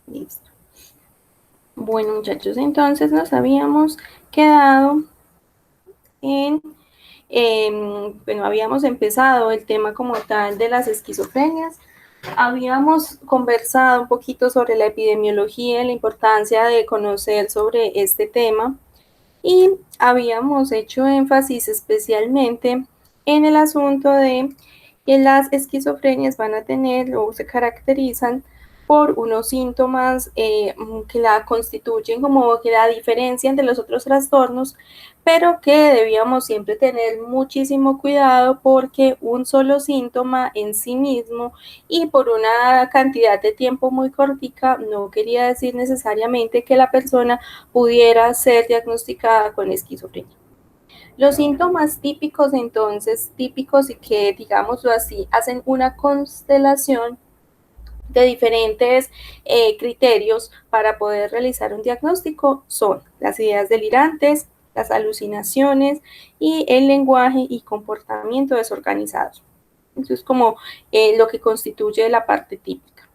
Listo. Bueno, muchachos, entonces nos habíamos quedado en, bueno, habíamos empezado el tema como tal de las esquizofrenias. Habíamos conversado un poquito sobre la epidemiología y la importancia de conocer sobre este tema y habíamos hecho énfasis especialmente en el asunto de que las esquizofrenias van a tener o se caracterizan por unos síntomas que la constituyen como que la diferencian de los otros trastornos, pero que debíamos siempre tener muchísimo cuidado porque un solo síntoma en sí mismo y por una cantidad de tiempo muy cortica no quería decir necesariamente que la persona pudiera ser diagnosticada con esquizofrenia. Los síntomas típicos, entonces, típicos y que, digámoslo así, hacen una constelación de diferentes criterios para poder realizar un diagnóstico son las ideas delirantes, las alucinaciones y el lenguaje y comportamiento desorganizados. Eso es como lo que constituye la parte típica.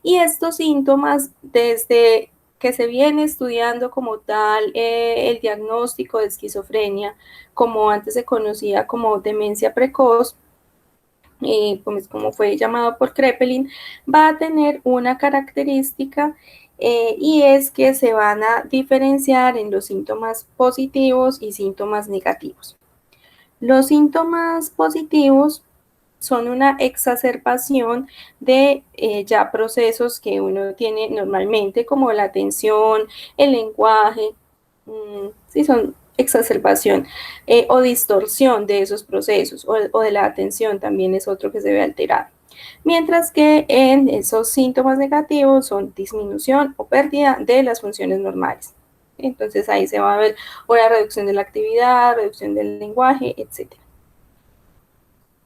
Y estos síntomas, desde que se viene estudiando como tal el diagnóstico de esquizofrenia, como antes se conocía como demencia precoz, como fue llamado por Kraepelin, va a tener una característica y es que se van a diferenciar en los síntomas positivos y síntomas negativos. Los síntomas positivos son una exacerbación de ya procesos que uno tiene normalmente, como la atención, el lenguaje, sí, son exacerbación o distorsión de esos procesos o de la atención también es otro que se ve alterado. Mientras que en esos síntomas negativos son disminución o pérdida de las funciones normales. Entonces ahí se va a ver una reducción de la actividad, reducción del lenguaje, etc.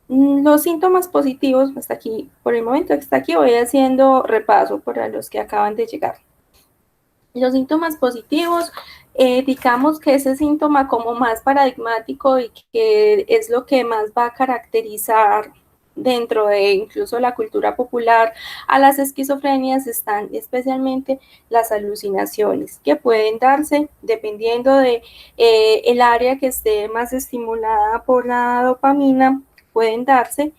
Los síntomas positivos, hasta aquí, por el momento, hasta aquí voy haciendo repaso para los que acaban de llegar. Los síntomas positivos, digamos que ese síntoma como más paradigmático y que es lo que más va a caracterizar dentro de incluso la cultura popular a las esquizofrenias están especialmente las alucinaciones que pueden darse dependiendo de el área que esté más estimulada por la dopamina, pueden darse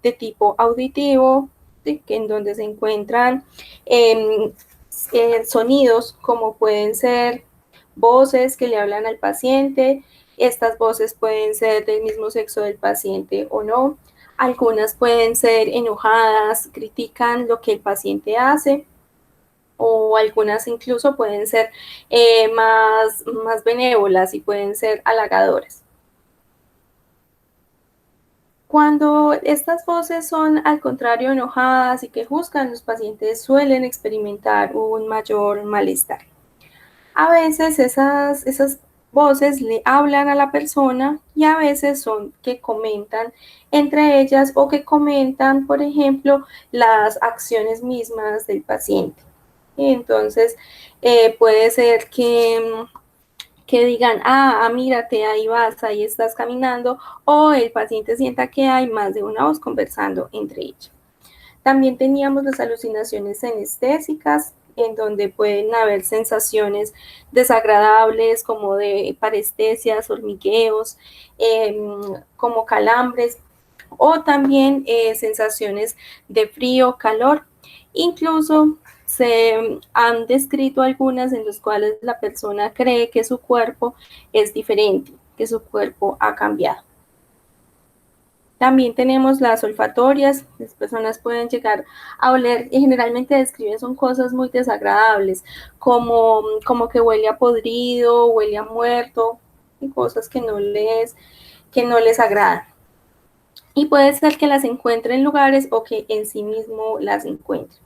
de tipo auditivo, ¿sí? En donde se encuentran sonidos como pueden ser voces que le hablan al paciente, estas voces pueden ser del mismo sexo del paciente o no, algunas pueden ser enojadas, critican lo que el paciente hace, o algunas incluso pueden ser más benévolas y pueden ser halagadoras. Cuando estas voces son al contrario enojadas y que juzgan, los pacientes suelen experimentar un mayor malestar. A veces esas voces le hablan a la persona y a veces son que comentan entre ellas o que comentan, por ejemplo, las acciones mismas del paciente. Entonces, puede ser que digan, mírate, ahí vas, ahí estás caminando, o el paciente sienta que hay más de una voz conversando entre ellos. También teníamos las alucinaciones anestésicas, en donde pueden haber sensaciones desagradables como de parestesias, hormigueos, como calambres, o también sensaciones de frío, calor. Incluso se han descrito algunas en las cuales la persona cree que su cuerpo es diferente, que su cuerpo ha cambiado. También tenemos las olfatorias, las personas pueden llegar a oler y generalmente describen son cosas muy desagradables, como que huele a podrido, huele a muerto, y cosas que no les agradan. Y puede ser que las encuentre en lugares o que en sí mismo las encuentre.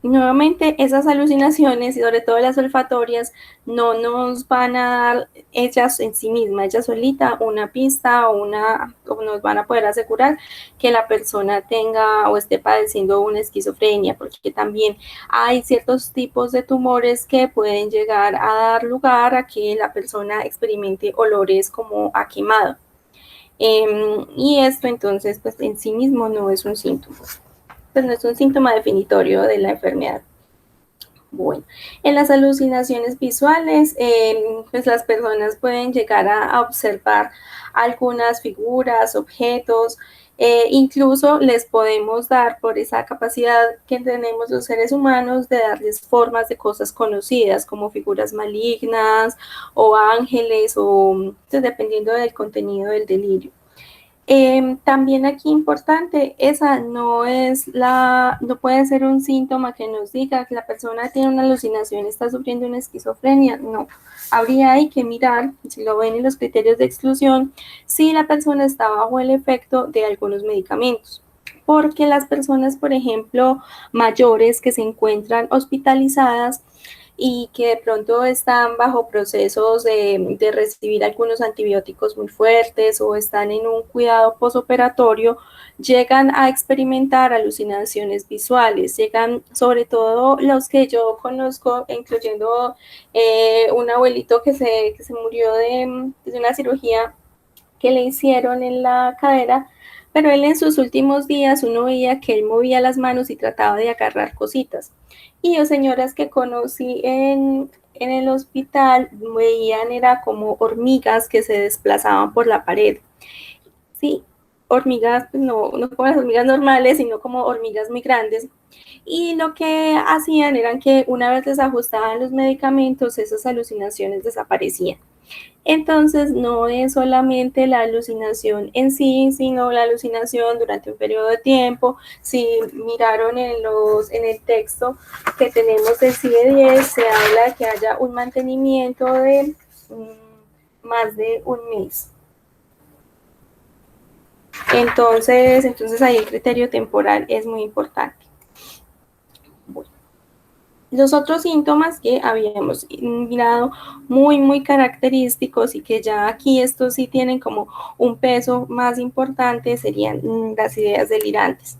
Nuevamente, esas alucinaciones y sobre todo las olfatorias no nos van a dar ellas en sí mismas, ellas solita, una pista o nos van a poder asegurar que la persona tenga o esté padeciendo una esquizofrenia, porque también hay ciertos tipos de tumores que pueden llegar a dar lugar a que la persona experimente olores como a quemado. Y esto entonces pues en sí mismo no es un síntoma, pues no es un síntoma definitorio de la enfermedad. Bueno, en las alucinaciones visuales, pues las personas pueden llegar a observar algunas figuras, objetos, incluso les podemos dar por esa capacidad que tenemos los seres humanos de darles formas de cosas conocidas como figuras malignas o ángeles o pues, dependiendo del contenido del delirio. También aquí importante, esa no puede ser un síntoma que nos diga que la persona tiene una alucinación, está sufriendo una esquizofrenia, no. Habría hay que mirar, si lo ven en los criterios de exclusión, si la persona está bajo el efecto de algunos medicamentos. Porque las personas, por ejemplo, mayores que se encuentran hospitalizadas, y que de pronto están bajo procesos de recibir algunos antibióticos muy fuertes o están en un cuidado posoperatorio, llegan a experimentar alucinaciones visuales, llegan sobre todo los que yo conozco, incluyendo un abuelito que se murió de una cirugía que le hicieron en la cadera, pero él en sus últimos días uno veía que él movía las manos y trataba de agarrar cositas. Y yo señoras que conocí en el hospital veían era como hormigas que se desplazaban por la pared. Sí, hormigas, pues no como las hormigas normales, sino como hormigas muy grandes. Y lo que hacían era que una vez les ajustaban los medicamentos, esas alucinaciones desaparecían. Entonces, no es solamente la alucinación en sí, sino la alucinación durante un periodo de tiempo. Si miraron en el texto que tenemos del CIE-10, se habla de que haya un mantenimiento de más de un mes. Entonces ahí el criterio temporal es muy importante. Bueno. Los otros síntomas que habíamos mirado muy característicos y que ya aquí estos sí tienen como un peso más importante serían las ideas delirantes.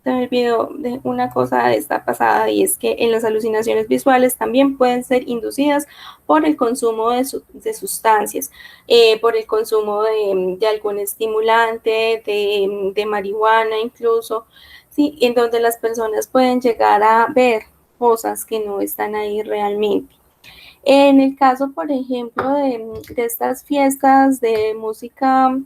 Se me olvidó de una cosa de esta pasada y es que en las alucinaciones visuales también pueden ser inducidas por el consumo de sustancias, por el consumo de algún estimulante, de marihuana incluso, ¿sí? En donde las personas pueden llegar a ver cosas que no están ahí realmente. En el caso, por ejemplo, de estas fiestas de música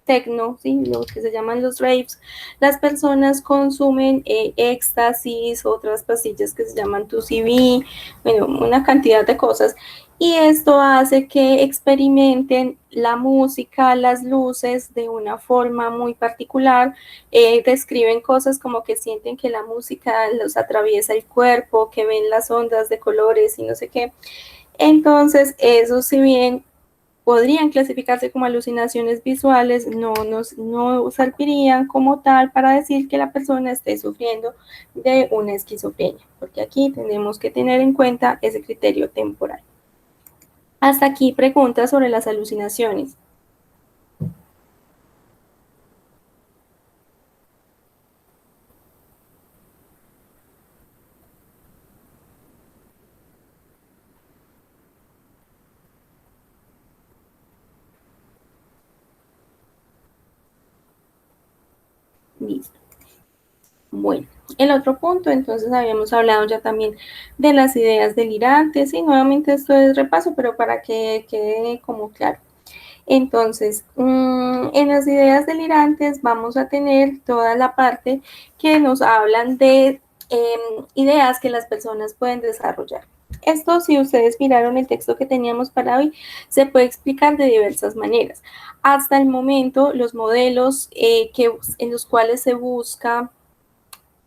tecno, ¿sí? Lo que se llaman los raves, las personas consumen éxtasis, otras pastillas que se llaman 2CB, bueno, una cantidad de cosas. Y esto hace que experimenten la música, las luces de una forma muy particular. Describen cosas como que sienten que la música los atraviesa el cuerpo, que ven las ondas de colores y no sé qué. Entonces, eso si bien podrían clasificarse como alucinaciones visuales, no servirían como tal para decir que la persona esté sufriendo de una esquizofrenia, porque aquí tenemos que tener en cuenta ese criterio temporal. Hasta aquí preguntas sobre las alucinaciones. Listo. Bueno, el otro punto, entonces habíamos hablado ya también de las ideas delirantes y nuevamente esto es repaso, pero para que quede como claro. Entonces, en las ideas delirantes vamos a tener toda la parte que nos hablan de ideas que las personas pueden desarrollar. Esto, si ustedes miraron el texto que teníamos para hoy, se puede explicar de diversas maneras. Hasta el momento, los modelos en los cuales se busca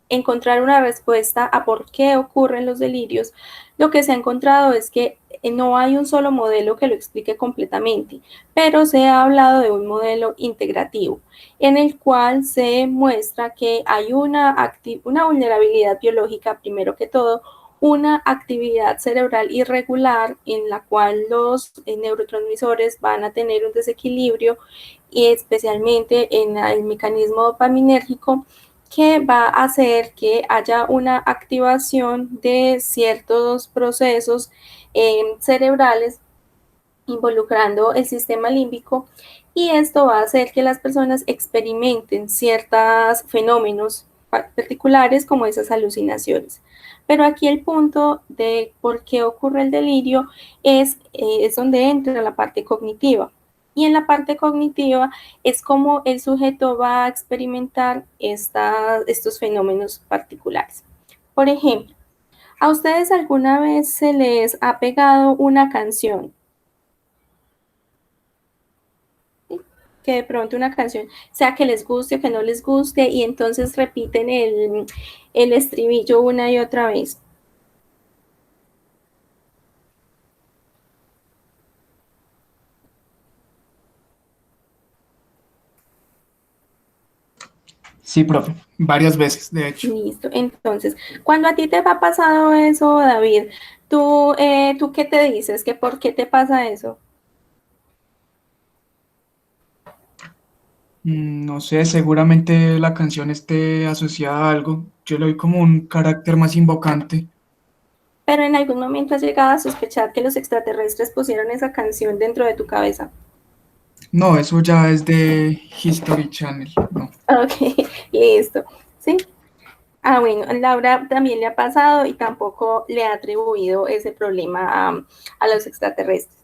encontrar una respuesta a por qué ocurren los delirios, lo que se ha encontrado es que no hay un solo modelo que lo explique completamente, pero se ha hablado de un modelo integrativo, en el cual se muestra que hay una vulnerabilidad biológica, primero que todo, una actividad cerebral irregular en la cual los neurotransmisores van a tener un desequilibrio y especialmente en el mecanismo dopaminérgico que va a hacer que haya una activación de ciertos procesos cerebrales involucrando el sistema límbico y esto va a hacer que las personas experimenten ciertos fenómenos particulares como esas alucinaciones. Pero aquí el punto de por qué ocurre el delirio es donde entra la parte cognitiva. Y en la parte cognitiva es como el sujeto va a experimentar estos fenómenos particulares. Por ejemplo, ¿a ustedes alguna vez se les ha pegado una canción? Que de pronto una canción, sea que les guste o que no les guste, y entonces repiten el estribillo una y otra vez. Sí, profe, varias veces, de hecho. Listo. Entonces, cuando a ti te ha pasado eso, David, ¿tú qué te dices? ¿Que por qué te pasa eso? No sé, seguramente la canción esté asociada a algo. Yo le doy como un carácter más invocante. Pero en algún momento has llegado a sospechar que los extraterrestres pusieron esa canción dentro de tu cabeza. No, eso ya es de History Channel, no. Ok, listo. ¿Sí? Ah, bueno, Laura también le ha pasado y tampoco le ha atribuido ese problema a los extraterrestres.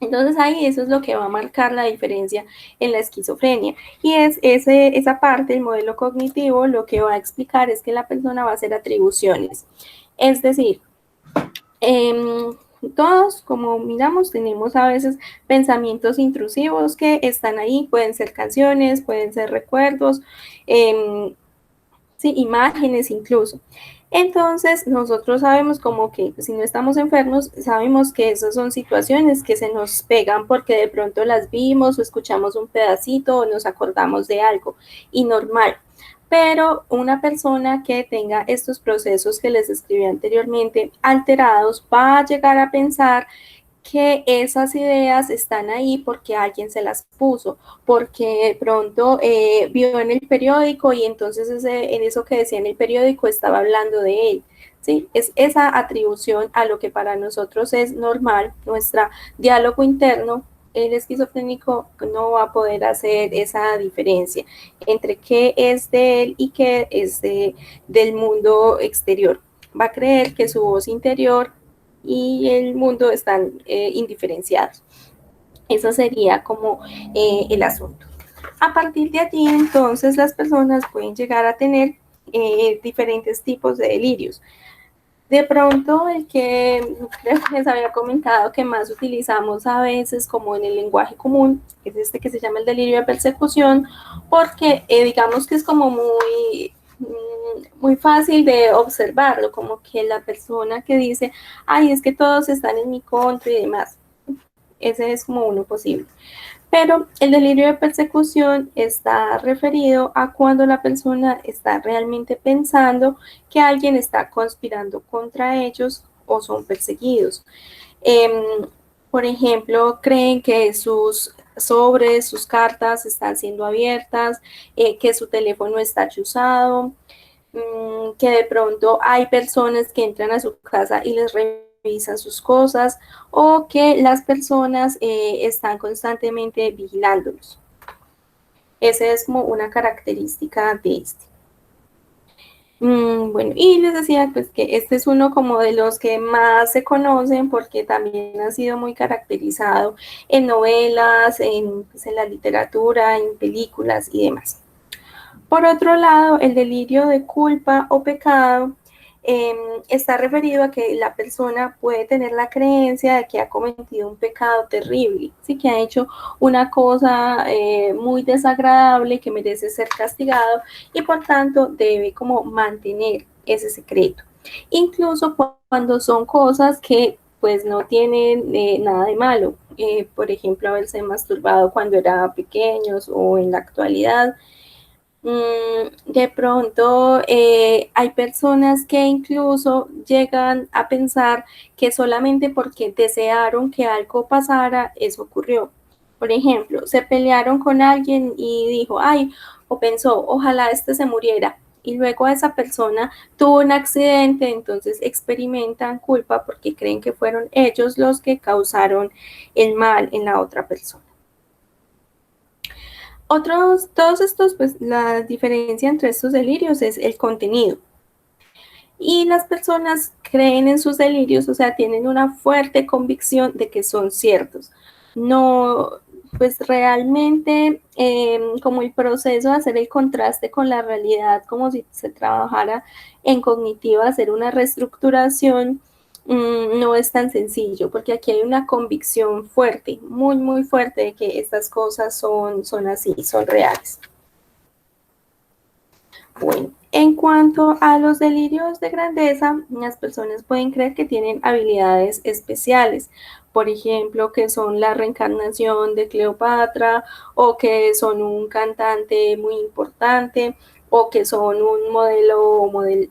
Entonces ahí eso es lo que va a marcar la diferencia en la esquizofrenia. Y es esa parte, el modelo cognitivo, lo que va a explicar es que la persona va a hacer atribuciones. Es decir, eh, todos, como miramos, tenemos a veces pensamientos intrusivos que están ahí, pueden ser canciones, pueden ser recuerdos, sí, imágenes incluso. Entonces, nosotros sabemos como que si no estamos enfermos, sabemos que esas son situaciones que se nos pegan porque de pronto las vimos o escuchamos un pedacito o nos acordamos de algo y normal. Pero una persona que tenga estos procesos que les describí anteriormente alterados va a llegar a pensar que esas ideas están ahí porque alguien se las puso, porque de pronto vio en el periódico y entonces en eso que decía en el periódico estaba hablando de él. ¿Sí? Es esa atribución a lo que para nosotros es normal, nuestro diálogo interno. El esquizofrénico no va a poder hacer esa diferencia entre qué es de él y qué es del mundo exterior. Va a creer que su voz interior y el mundo están indiferenciados. Eso sería como el asunto. A partir de allí, entonces, las personas pueden llegar a tener diferentes tipos de delirios. De pronto, el que creo que les había comentado que más utilizamos a veces como en el lenguaje común, es este que se llama el delirio de persecución, porque digamos que es como muy fácil de observarlo, como que la persona que dice, ay, es que todos están en mi contra y demás. Ese es como uno posible. Pero el delirio de persecución está referido a cuando la persona está realmente pensando que alguien está conspirando contra ellos o son perseguidos. Eh, por ejemplo, creen que sus sobres, sus cartas están siendo abiertas, que su teléfono está chuzado, que de pronto hay personas que entran a su casa y les revisan sus cosas o que las personas están constantemente vigilándolos. Esa es como una característica de este. Bueno, y les decía pues que este es uno como de los que más se conocen porque también ha sido muy caracterizado en novelas, pues, en la literatura, en películas y demás. Por otro lado, el delirio de culpa o pecado está referido a que la persona puede tener la creencia de que ha cometido un pecado terrible, ¿sí? Que ha hecho una cosa muy desagradable que merece ser castigado y por tanto debe como mantener ese secreto. Incluso cuando son cosas que pues no tienen nada de malo. Por ejemplo, haberse masturbado cuando era pequeños o en la actualidad. De pronto hay personas que incluso llegan a pensar que solamente porque desearon que algo pasara, eso ocurrió. Por ejemplo, se pelearon con alguien y dijo, ay, o pensó, ojalá este se muriera. Y luego esa persona tuvo un accidente, entonces experimentan culpa porque creen que fueron ellos los que causaron el mal en la otra persona. Todos estos, pues la diferencia entre estos delirios es el contenido. Y las personas creen en sus delirios, o sea, tienen una fuerte convicción de que son ciertos. No, pues realmente como el proceso de hacer el contraste con la realidad, como si se trabajara en cognitiva, hacer una reestructuración, no es tan sencillo, porque aquí hay una convicción fuerte, muy, muy fuerte de que estas cosas son así, son reales. Bueno, en cuanto a los delirios de grandeza, las personas pueden creer que tienen habilidades especiales, por ejemplo, que son la reencarnación de Cleopatra o que son un cantante muy importante o que son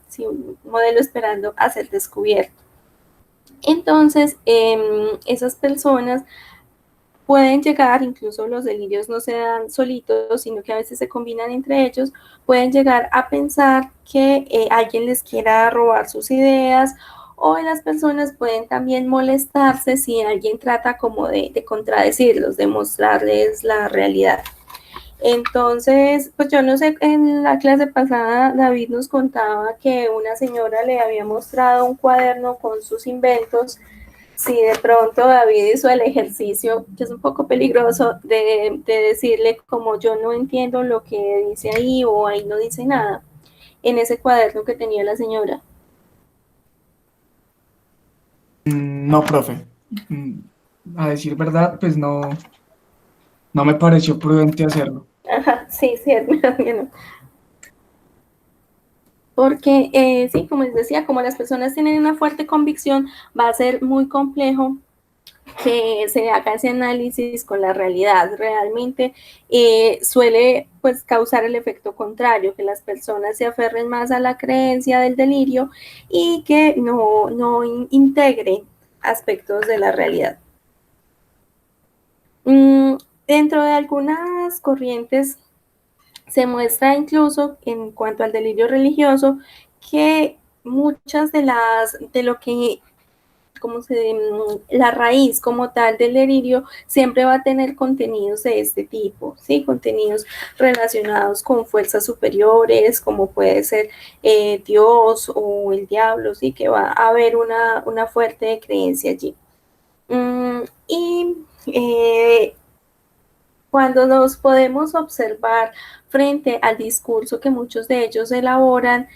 sí, un modelo esperando a ser descubierto. Entonces, esas personas pueden llegar, incluso los delirios no se dan solitos, sino que a veces se combinan entre ellos, pueden llegar a pensar que alguien les quiera robar sus ideas, o las personas pueden también molestarse si alguien trata como de contradecirlos, de mostrarles la realidad. Entonces, pues yo no sé, en la clase pasada David nos contaba que una señora le había mostrado un cuaderno con sus inventos. Si de pronto David hizo el ejercicio, que es un poco peligroso, de decirle como yo no entiendo lo que dice ahí o ahí no dice nada, en ese cuaderno que tenía la señora. No, profe. A decir verdad, pues no, no me pareció prudente hacerlo. Ajá, sí, cierto. Porque sí, como les decía, como las personas tienen una fuerte convicción, va a ser muy complejo que se haga ese análisis con la realidad. Realmente suele pues causar el efecto contrario, que las personas se aferren más a la creencia del delirio y que no integren aspectos de la realidad. Dentro de algunas corrientes se muestra incluso en cuanto al delirio religioso que muchas de lo que como la raíz como tal del delirio siempre va a tener contenidos de este tipo, ¿sí? Contenidos relacionados con fuerzas superiores, como puede ser Dios o el diablo, ¿sí? Que va a haber una fuerte creencia allí. Y cuando nos podemos observar frente al discurso que muchos de ellos elaboran,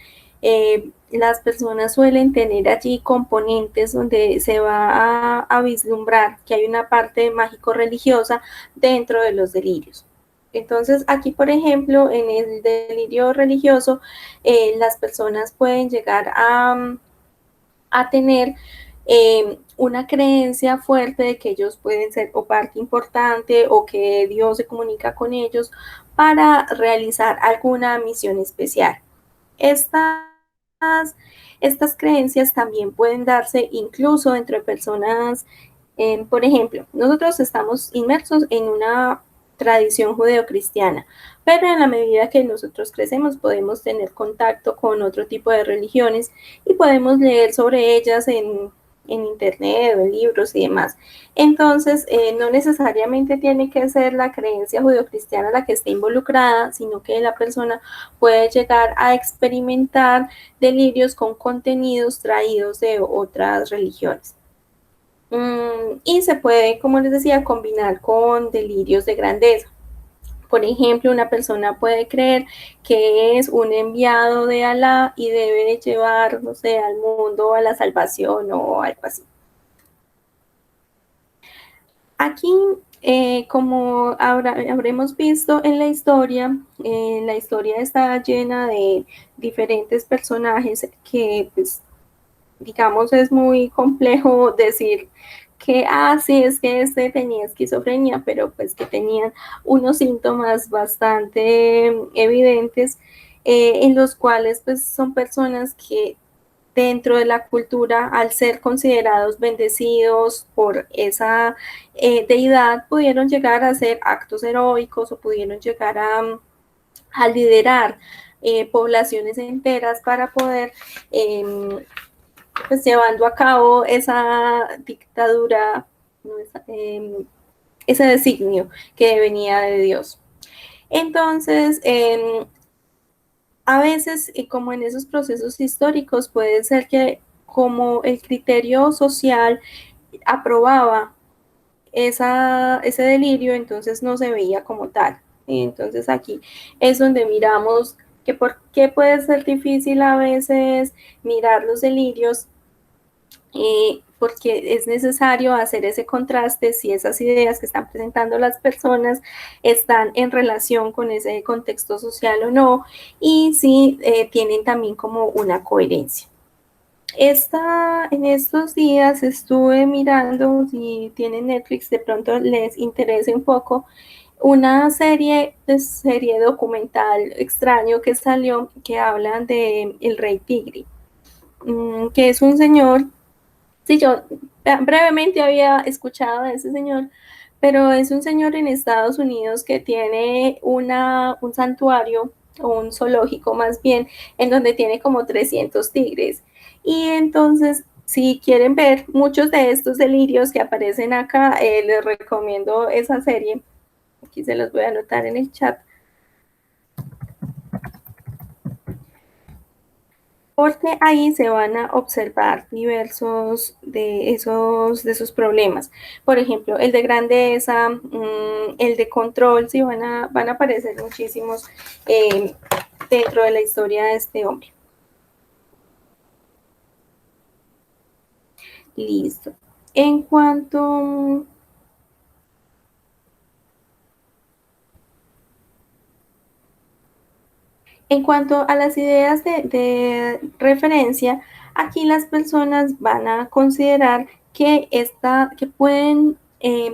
las personas suelen tener allí componentes donde se va a vislumbrar que hay una parte mágico-religiosa dentro de los delirios. Entonces, aquí, por ejemplo, en el delirio religioso, las personas pueden llegar a tener una creencia fuerte de que ellos pueden ser o parte importante o que Dios se comunica con ellos para realizar alguna misión especial. Estas, estas creencias también pueden darse incluso entre personas, por ejemplo, nosotros estamos inmersos en una tradición judeocristiana, pero en la medida que nosotros crecemos podemos tener contacto con otro tipo de religiones y podemos leer sobre ellas en internet o en libros y demás. Entonces, no necesariamente tiene que ser la creencia judeocristiana la que esté involucrada, sino que la persona puede llegar a experimentar delirios con contenidos traídos de otras religiones. Y se puede, como les decía, combinar con delirios de grandeza. Por ejemplo, una persona puede creer que es un enviado de Alá y debe llevar, no sé, al mundo a la salvación o algo así. Aquí, como habremos visto en la historia está llena de diferentes personajes que, pues, digamos, es muy complejo decir que, sí, es que este tenía esquizofrenia, pero pues que tenían unos síntomas bastante evidentes, en los cuales pues son personas que dentro de la cultura, al ser considerados bendecidos por esa deidad, pudieron llegar a hacer actos heroicos o pudieron llegar a liderar poblaciones enteras para poder pues llevando a cabo esa dictadura, ¿no? Ese designio que venía de Dios. Entonces, a veces, como en esos procesos históricos, puede ser que como el criterio social aprobaba ese delirio, entonces no se veía como tal. Y entonces aquí es donde miramos que por qué puede ser difícil a veces mirar los delirios, porque es necesario hacer ese contraste si esas ideas que están presentando las personas están en relación con ese contexto social o no, y si tienen también como una coherencia. En estos días estuve mirando, si tienen Netflix, de pronto les interese un poco, una serie documental extraño que salió que habla de el rey Tigre, que es un señor. Sí, yo brevemente había escuchado de ese señor, pero es un señor en Estados Unidos que tiene un santuario o un zoológico más bien, en donde tiene como 300 tigres. Y entonces, si quieren ver muchos de estos delirios que aparecen acá, les recomiendo esa serie. Aquí se los voy a anotar en el chat, porque ahí se van a observar diversos de esos problemas. Por ejemplo, el de grandeza, el de control, sí, van a aparecer muchísimos eh, dentro de la historia de este hombre. Listo. En cuanto En cuanto a las ideas de referencia, aquí las personas van a considerar que pueden,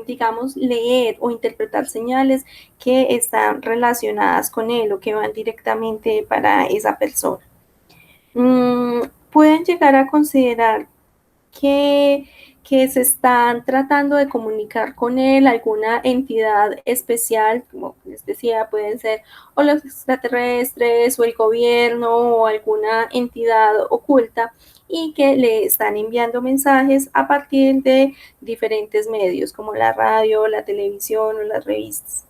digamos, leer o interpretar señales que están relacionadas con él o que van directamente para esa persona. Mm, Pueden llegar a considerar que, que se están tratando de comunicar con él alguna entidad especial, como les decía, pueden ser o los extraterrestres o el gobierno o alguna entidad oculta, y que le están enviando mensajes a partir de diferentes medios como la radio, la televisión o las revistas.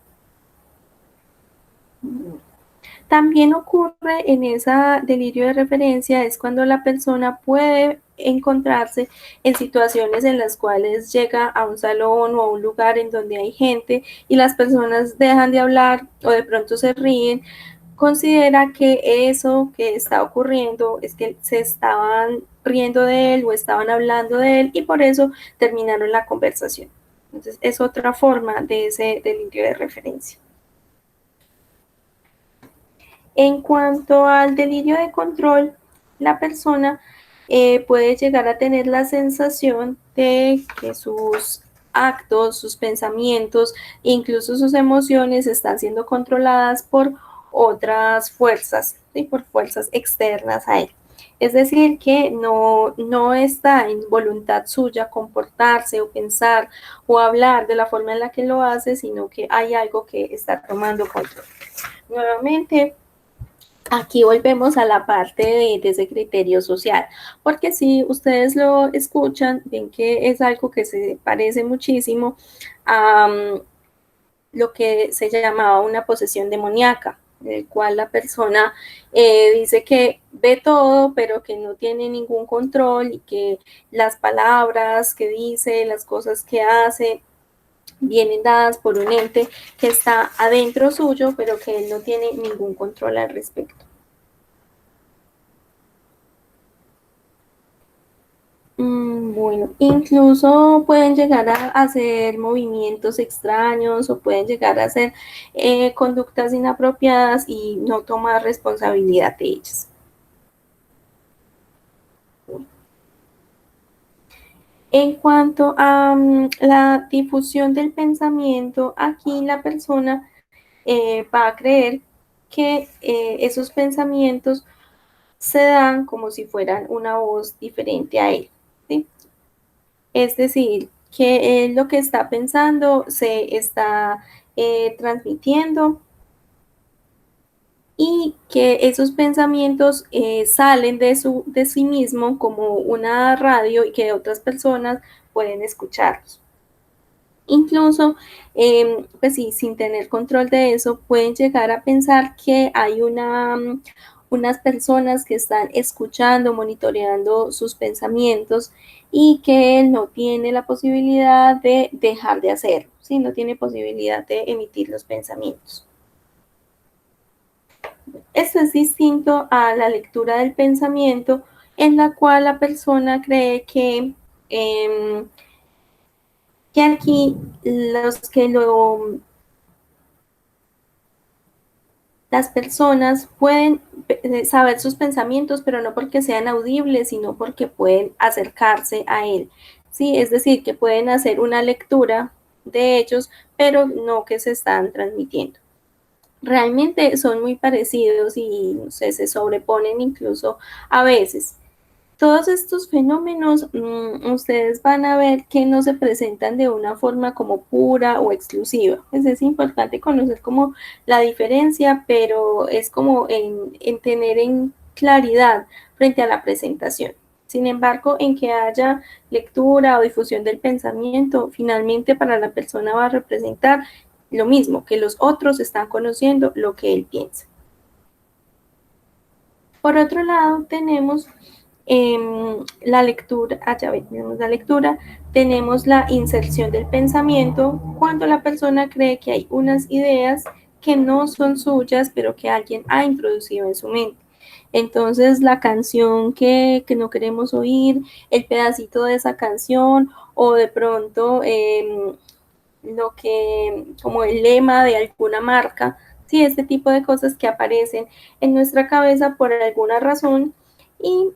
También ocurre en ese delirio de referencia es cuando la persona puede encontrarse en situaciones en las cuales llega a un salón o a un lugar en donde hay gente y las personas dejan de hablar o de pronto se ríen. Considera que eso que está ocurriendo es que se estaban riendo de él o estaban hablando de él y por eso terminaron la conversación. Entonces es otra forma de ese delirio de referencia. En cuanto al delirio de control, la persona puede llegar a tener la sensación de que sus actos, sus pensamientos, incluso sus emociones están siendo controladas por otras fuerzas, ¿sí? Por fuerzas externas a él. Es decir, que no está en voluntad suya comportarse o pensar o hablar de la forma en la que lo hace, sino que hay algo que está tomando control. Nuevamente, aquí volvemos a la parte de ese criterio social, porque si ustedes lo escuchan, ven que es algo que se parece muchísimo a lo que se llamaba una posesión demoníaca, en el cual la persona dice que ve todo, pero que no tiene ningún control y que las palabras que dice, las cosas que hace, vienen dadas por un ente que está adentro suyo, pero que él no tiene ningún control al respecto. Bueno, incluso pueden llegar a hacer movimientos extraños o pueden llegar a hacer conductas inapropiadas y no tomar responsabilidad de ellas. En cuanto a la difusión del pensamiento, aquí la persona va a creer que esos pensamientos se dan como si fueran una voz diferente a él, ¿sí? Es decir, que lo que está pensando se está transmitiendo y que esos pensamientos salen de sí mismo como una radio y que otras personas pueden escucharlos. Incluso, pues sí, sin tener control de eso, pueden llegar a pensar que hay unas personas que están escuchando, monitoreando sus pensamientos y que él no tiene la posibilidad de dejar de hacerlo, ¿sí? No tiene posibilidad de emitir los pensamientos. Esto es distinto a la lectura del pensamiento en la cual la persona cree que aquí los que lo las personas pueden saber sus pensamientos, pero no porque sean audibles, sino porque pueden acercarse a él. Sí, es decir, que pueden hacer una lectura de ellos, pero no que se están transmitiendo. Realmente son muy parecidos y no sé, se sobreponen incluso a veces. Todos estos fenómenos, ustedes van a ver que no se presentan de una forma como pura o exclusiva. Pues es importante conocer como la diferencia, pero es como en tener en claridad frente a la presentación. Sin embargo, en que haya lectura o difusión del pensamiento, finalmente para la persona va a representar lo mismo, que los otros están conociendo lo que él piensa. Por otro lado, tenemos la lectura, tenemos la lectura, tenemos la inserción del pensamiento, cuando la persona cree que hay unas ideas que no son suyas, pero que alguien ha introducido en su mente. Entonces, la canción que no queremos oír, el pedacito de esa canción, o de pronto lo que, como el lema de alguna marca, sí, este tipo de cosas que aparecen en nuestra cabeza por alguna razón y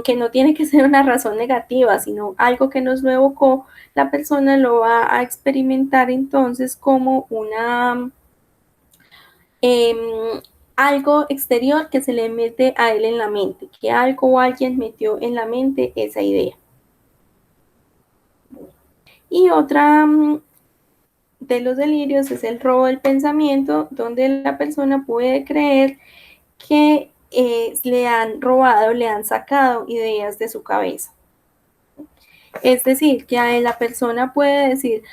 que no tiene que ser una razón negativa, sino algo que nos lo evocó, la persona lo va a experimentar entonces como eh, algo exterior que se le mete a él en la mente, que algo o alguien metió en la mente esa idea. Y otra de los delirios es el robo del pensamiento, donde la persona puede creer que le han robado, le han sacado ideas de su cabeza. Es decir, que la persona puede decir,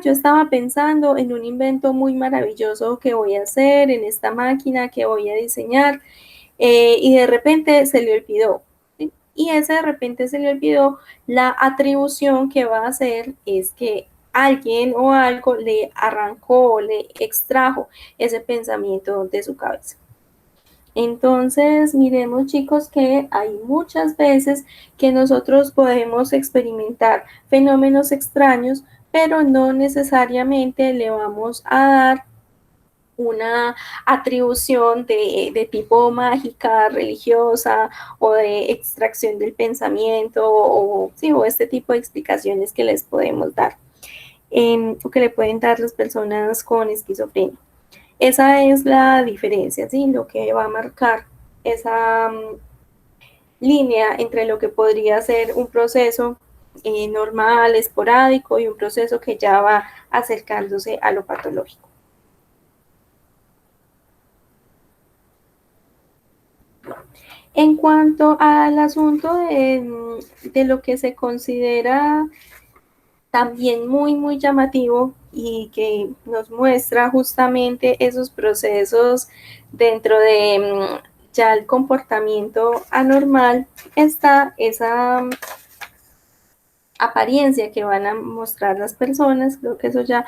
yo estaba pensando en un invento muy maravilloso que voy a hacer, en esta máquina que voy a diseñar, y de repente se le olvidó. ¿Sí? Y ese de repente se le olvidó, la atribución que va a hacer es que alguien o algo le arrancó, le extrajo ese pensamiento de su cabeza. Entonces, miremos chicos que hay muchas veces que nosotros podemos experimentar fenómenos extraños, pero no necesariamente le vamos a dar una atribución de tipo mágica, religiosa o de extracción del pensamiento o, sí, o este tipo de explicaciones que les podemos dar o que le pueden dar las personas con esquizofrenia. Esa es la diferencia, ¿sí? Lo que va a marcar esa línea entre lo que podría ser un proceso normal, esporádico y un proceso que ya va acercándose a lo patológico. En cuanto al asunto de lo que se considera también muy, muy llamativo y que nos muestra justamente esos procesos dentro de ya el comportamiento anormal, está esa apariencia que van a mostrar las personas. Creo que eso ya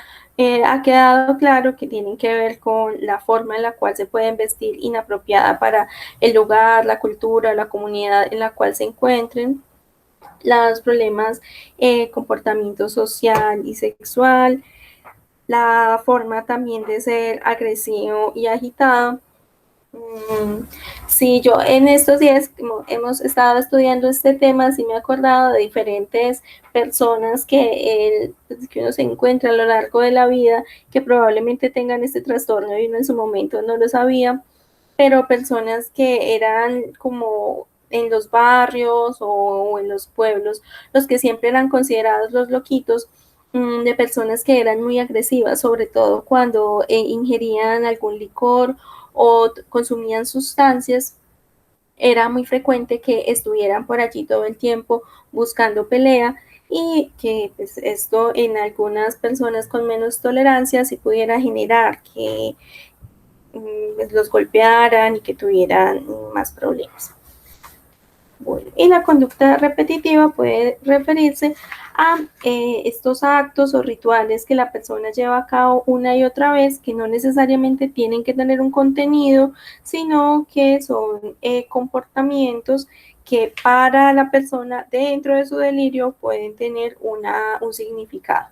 ha quedado claro, que tienen que ver con la forma en la cual se pueden vestir inapropiada para el lugar, la cultura, la comunidad en la cual se encuentren, los problemas, comportamiento social y sexual, la forma también de ser agresivo y agitado. Sí, yo en estos días, como hemos estado estudiando este tema, sí me he acordado de diferentes personas que uno se encuentra a lo largo de la vida que probablemente tengan este trastorno y uno en su momento no lo sabía, pero personas que eran como en los barrios o en los pueblos, los que siempre eran considerados los loquitos, de personas que eran muy agresivas, sobre todo cuando ingerían algún licor o consumían sustancias, era muy frecuente que estuvieran por allí todo el tiempo buscando pelea y que pues, esto en algunas personas con menos tolerancia sí pudiera generar que los golpearan y que tuvieran más problemas. Bueno, y la conducta repetitiva puede referirse a estos actos o rituales que la persona lleva a cabo una y otra vez, que no necesariamente tienen que tener un contenido, sino que son comportamientos que para la persona dentro de su delirio pueden tener un significado.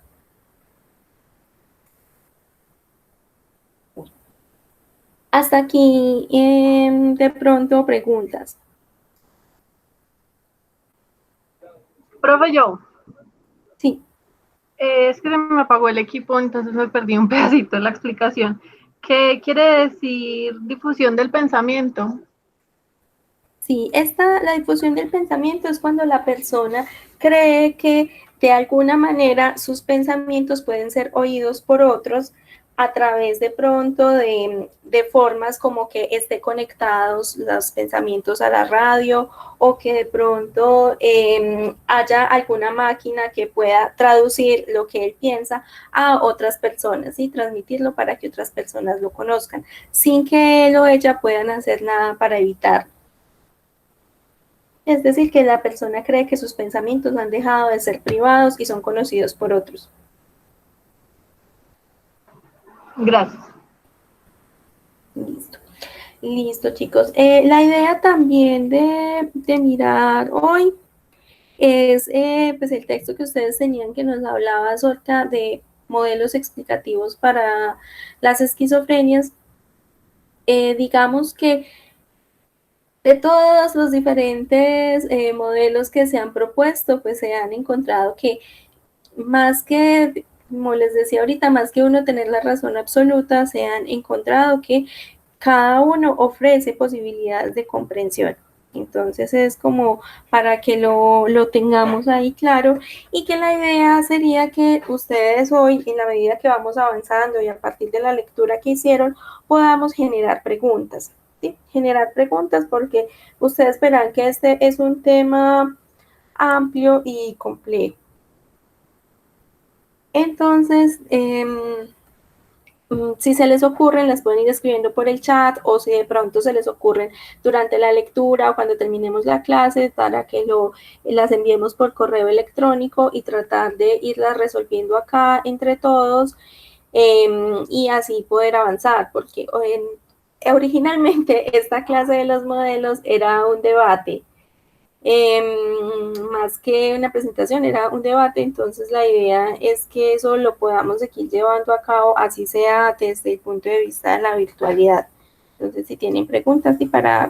Hasta aquí de pronto preguntas. Profe, yo. Sí. Es que se me apagó el equipo, entonces me perdí un pedacito de la explicación. ¿Qué quiere decir difusión del pensamiento? Sí, la difusión del pensamiento es cuando la persona cree que de alguna manera sus pensamientos pueden ser oídos por otros a través de pronto de formas como que esté conectados los pensamientos a la radio o que de pronto haya alguna máquina que pueda traducir lo que él piensa a otras personas y transmitirlo para que otras personas lo conozcan, sin que él o ella puedan hacer nada para evitarlo. Es decir, que la persona cree que sus pensamientos han dejado de ser privados y son conocidos por otros. Gracias. Listo. Listo, chicos. La idea también de mirar hoy es pues el texto que ustedes tenían que nos hablaba acerca de modelos explicativos para las esquizofrenias. Digamos que de todos los diferentes modelos que se han propuesto, pues se han encontrado que más que, como les decía ahorita, más que uno tener la razón absoluta, se han encontrado que cada uno ofrece posibilidades de comprensión. Entonces es como para que lo tengamos ahí claro y que la idea sería que ustedes hoy, en la medida que vamos avanzando y a partir de la lectura que hicieron, podamos generar preguntas. ¿Sí? Generar preguntas porque ustedes verán que este es un tema amplio y complejo. Entonces, si se les ocurren, las pueden ir escribiendo por el chat o si de pronto se les ocurren durante la lectura o cuando terminemos la clase para que las enviemos por correo electrónico y tratar de irlas resolviendo acá entre todos y así poder avanzar, porque originalmente esta clase de los modelos era un debate. Más que una presentación, era un debate, entonces la idea es que eso lo podamos seguir llevando a cabo, así sea desde el punto de vista de la virtualidad. Entonces, si tienen preguntas,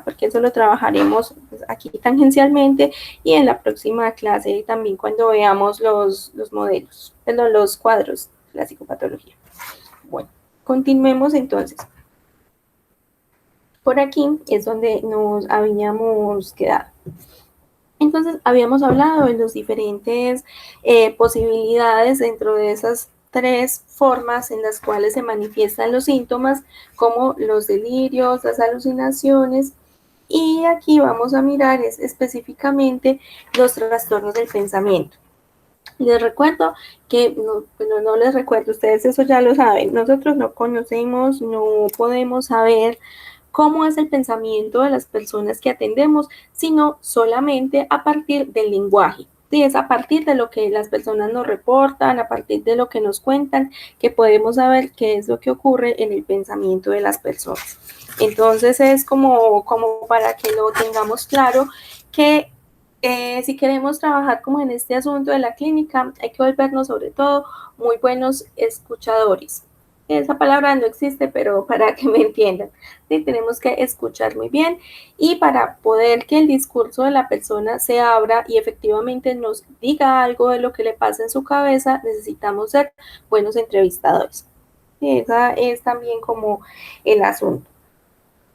porque eso lo trabajaremos pues, aquí tangencialmente y en la próxima clase también cuando veamos los modelos, perdón, los cuadros de la psicopatología. Bueno, continuemos entonces. Por aquí es donde nos habíamos quedado. Entonces, habíamos hablado de las diferentes posibilidades dentro de esas tres formas en las cuales se manifiestan los síntomas, como los delirios, las alucinaciones, y aquí vamos a mirar específicamente los trastornos del pensamiento. Les recuerdo que, no les recuerdo, ustedes eso ya lo saben, nosotros no conocemos, no podemos saber cómo es el pensamiento de las personas que atendemos, sino solamente a partir del lenguaje. Sí, es a partir de lo que las personas nos reportan, a partir de lo que nos cuentan, que podemos saber qué es lo que ocurre en el pensamiento de las personas. Entonces es como para que lo tengamos claro que si queremos trabajar como en este asunto de la clínica, hay que volvernos sobre todo muy buenos escuchadores. Esa palabra no existe, pero para que me entiendan, ¿sí? Tenemos que escuchar muy bien y para poder que el discurso de la persona se abra y efectivamente nos diga algo de lo que le pasa en su cabeza, necesitamos ser buenos entrevistadores. Y esa es también como el asunto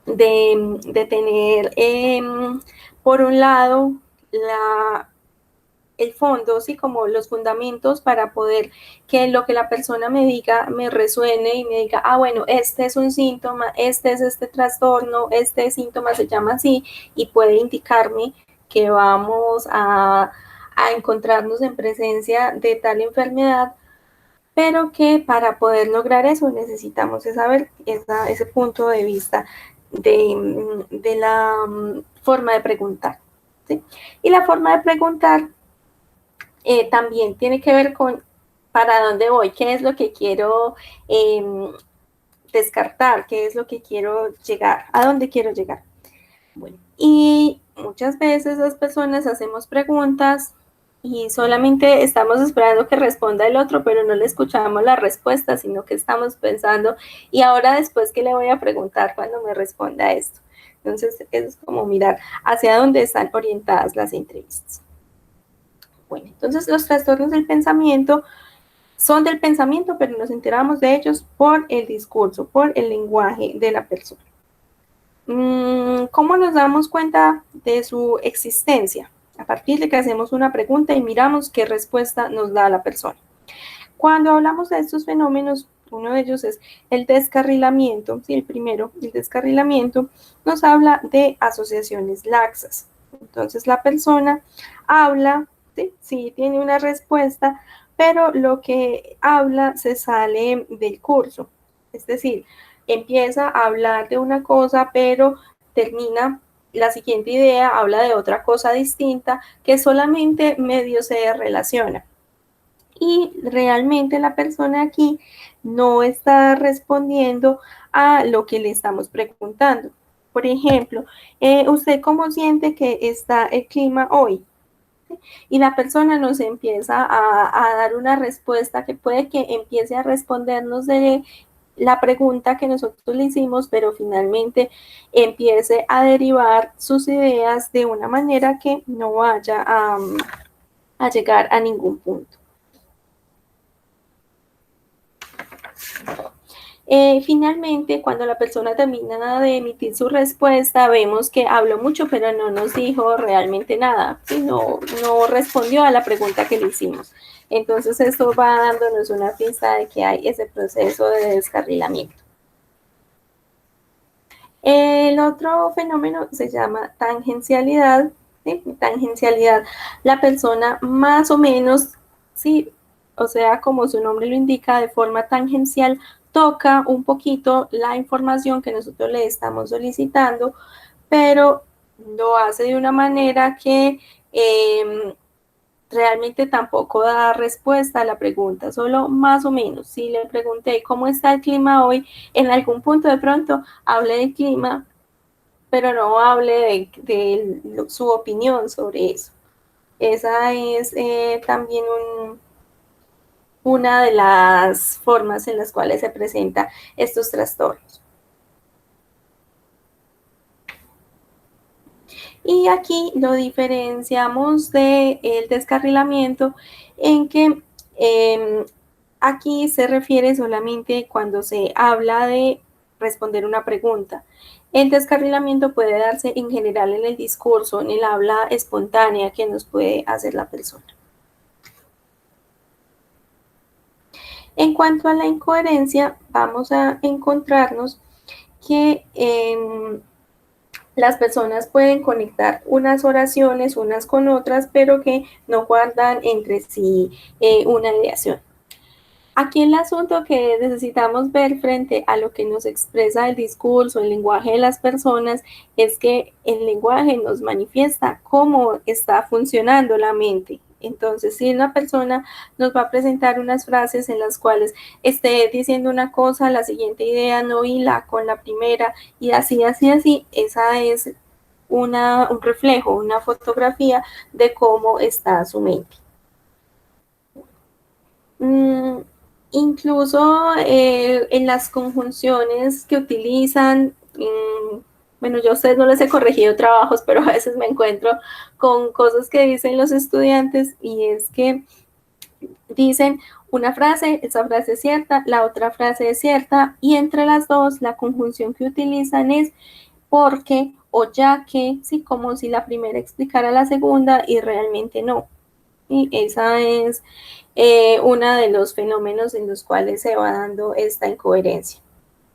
de tener, por un lado, el fondo, ¿sí? Como los fundamentos para poder que lo que la persona me diga me resuene y me diga, ah, bueno, este es un síntoma, este es este trastorno, este síntoma se llama así y puede indicarme que vamos a encontrarnos en presencia de tal enfermedad, pero que para poder lograr eso necesitamos saber ese punto de vista de la forma de preguntar, ¿sí? Y la forma de preguntar también tiene que ver con para dónde voy, qué es lo que quiero descartar, qué es lo que quiero llegar, a dónde quiero llegar. Bueno, y muchas veces las personas hacemos preguntas y solamente estamos esperando que responda el otro, pero no le escuchamos la respuesta, sino que estamos pensando, y ahora después, ¿qué le voy a preguntar cuando me responda esto? Entonces, es como mirar hacia dónde están orientadas las entrevistas. Bueno, entonces los trastornos del pensamiento son del pensamiento, pero nos enteramos de ellos por el discurso, por el lenguaje de la persona. ¿Cómo nos damos cuenta de su existencia? A partir de que hacemos una pregunta y miramos qué respuesta nos da la persona. Cuando hablamos de estos fenómenos, uno de ellos es el descarrilamiento. Sí, el primero, el descarrilamiento, nos habla de asociaciones laxas. Entonces la persona habla, sí, tiene una respuesta, pero lo que habla se sale del curso. Es decir, empieza a hablar de una cosa, pero termina la siguiente idea, habla de otra cosa distinta que solamente medio se relaciona. Y realmente la persona aquí no está respondiendo a lo que le estamos preguntando. Por ejemplo, ¿usted cómo siente que está el clima hoy? Y la persona nos empieza a dar una respuesta que puede que empiece a respondernos de la pregunta que nosotros le hicimos, pero finalmente empiece a derivar sus ideas de una manera que no vaya a llegar a ningún punto. Finalmente, cuando la persona termina de emitir su respuesta, vemos que habló mucho, pero no nos dijo realmente nada, ¿sí? No respondió a la pregunta que le hicimos. Entonces, esto va dándonos una pista de que hay ese proceso de descarrilamiento. El otro fenómeno se llama tangencialidad. ¿Sí? Tangencialidad, la persona más o menos, sí, o sea, como su nombre lo indica, de forma tangencial, toca un poquito la información que nosotros le estamos solicitando, pero lo hace de una manera que realmente tampoco da respuesta a la pregunta, solo más o menos. Si le pregunté cómo está el clima hoy, en algún punto de pronto hable del clima, pero no hable de su opinión sobre eso. Esa es también una de las formas en las cuales se presentan estos trastornos. Y aquí lo diferenciamos del descarrilamiento en que aquí se refiere solamente cuando se habla de responder una pregunta. El descarrilamiento puede darse en general en el discurso, en el habla espontánea que nos puede hacer la persona. En cuanto a la incoherencia, vamos a encontrarnos que las personas pueden conectar unas oraciones unas con otras, pero que no guardan entre sí una ideación. Aquí el asunto que necesitamos ver frente a lo que nos expresa el discurso, el lenguaje de las personas, es que el lenguaje nos manifiesta cómo está funcionando la mente. Entonces, si una persona nos va a presentar unas frases en las cuales esté diciendo una cosa, la siguiente idea no hila con la primera y así, esa es un reflejo, una fotografía de cómo está su mente. Incluso en las conjunciones que utilizan, bueno, yo a ustedes no les he corregido trabajos, pero a veces me encuentro con cosas que dicen los estudiantes y es que dicen una frase, esa frase es cierta, la otra frase es cierta y entre las dos la conjunción que utilizan es porque o ya que, sí, como si la primera explicara la segunda y realmente no. Y esa es uno de los fenómenos en los cuales se va dando esta incoherencia.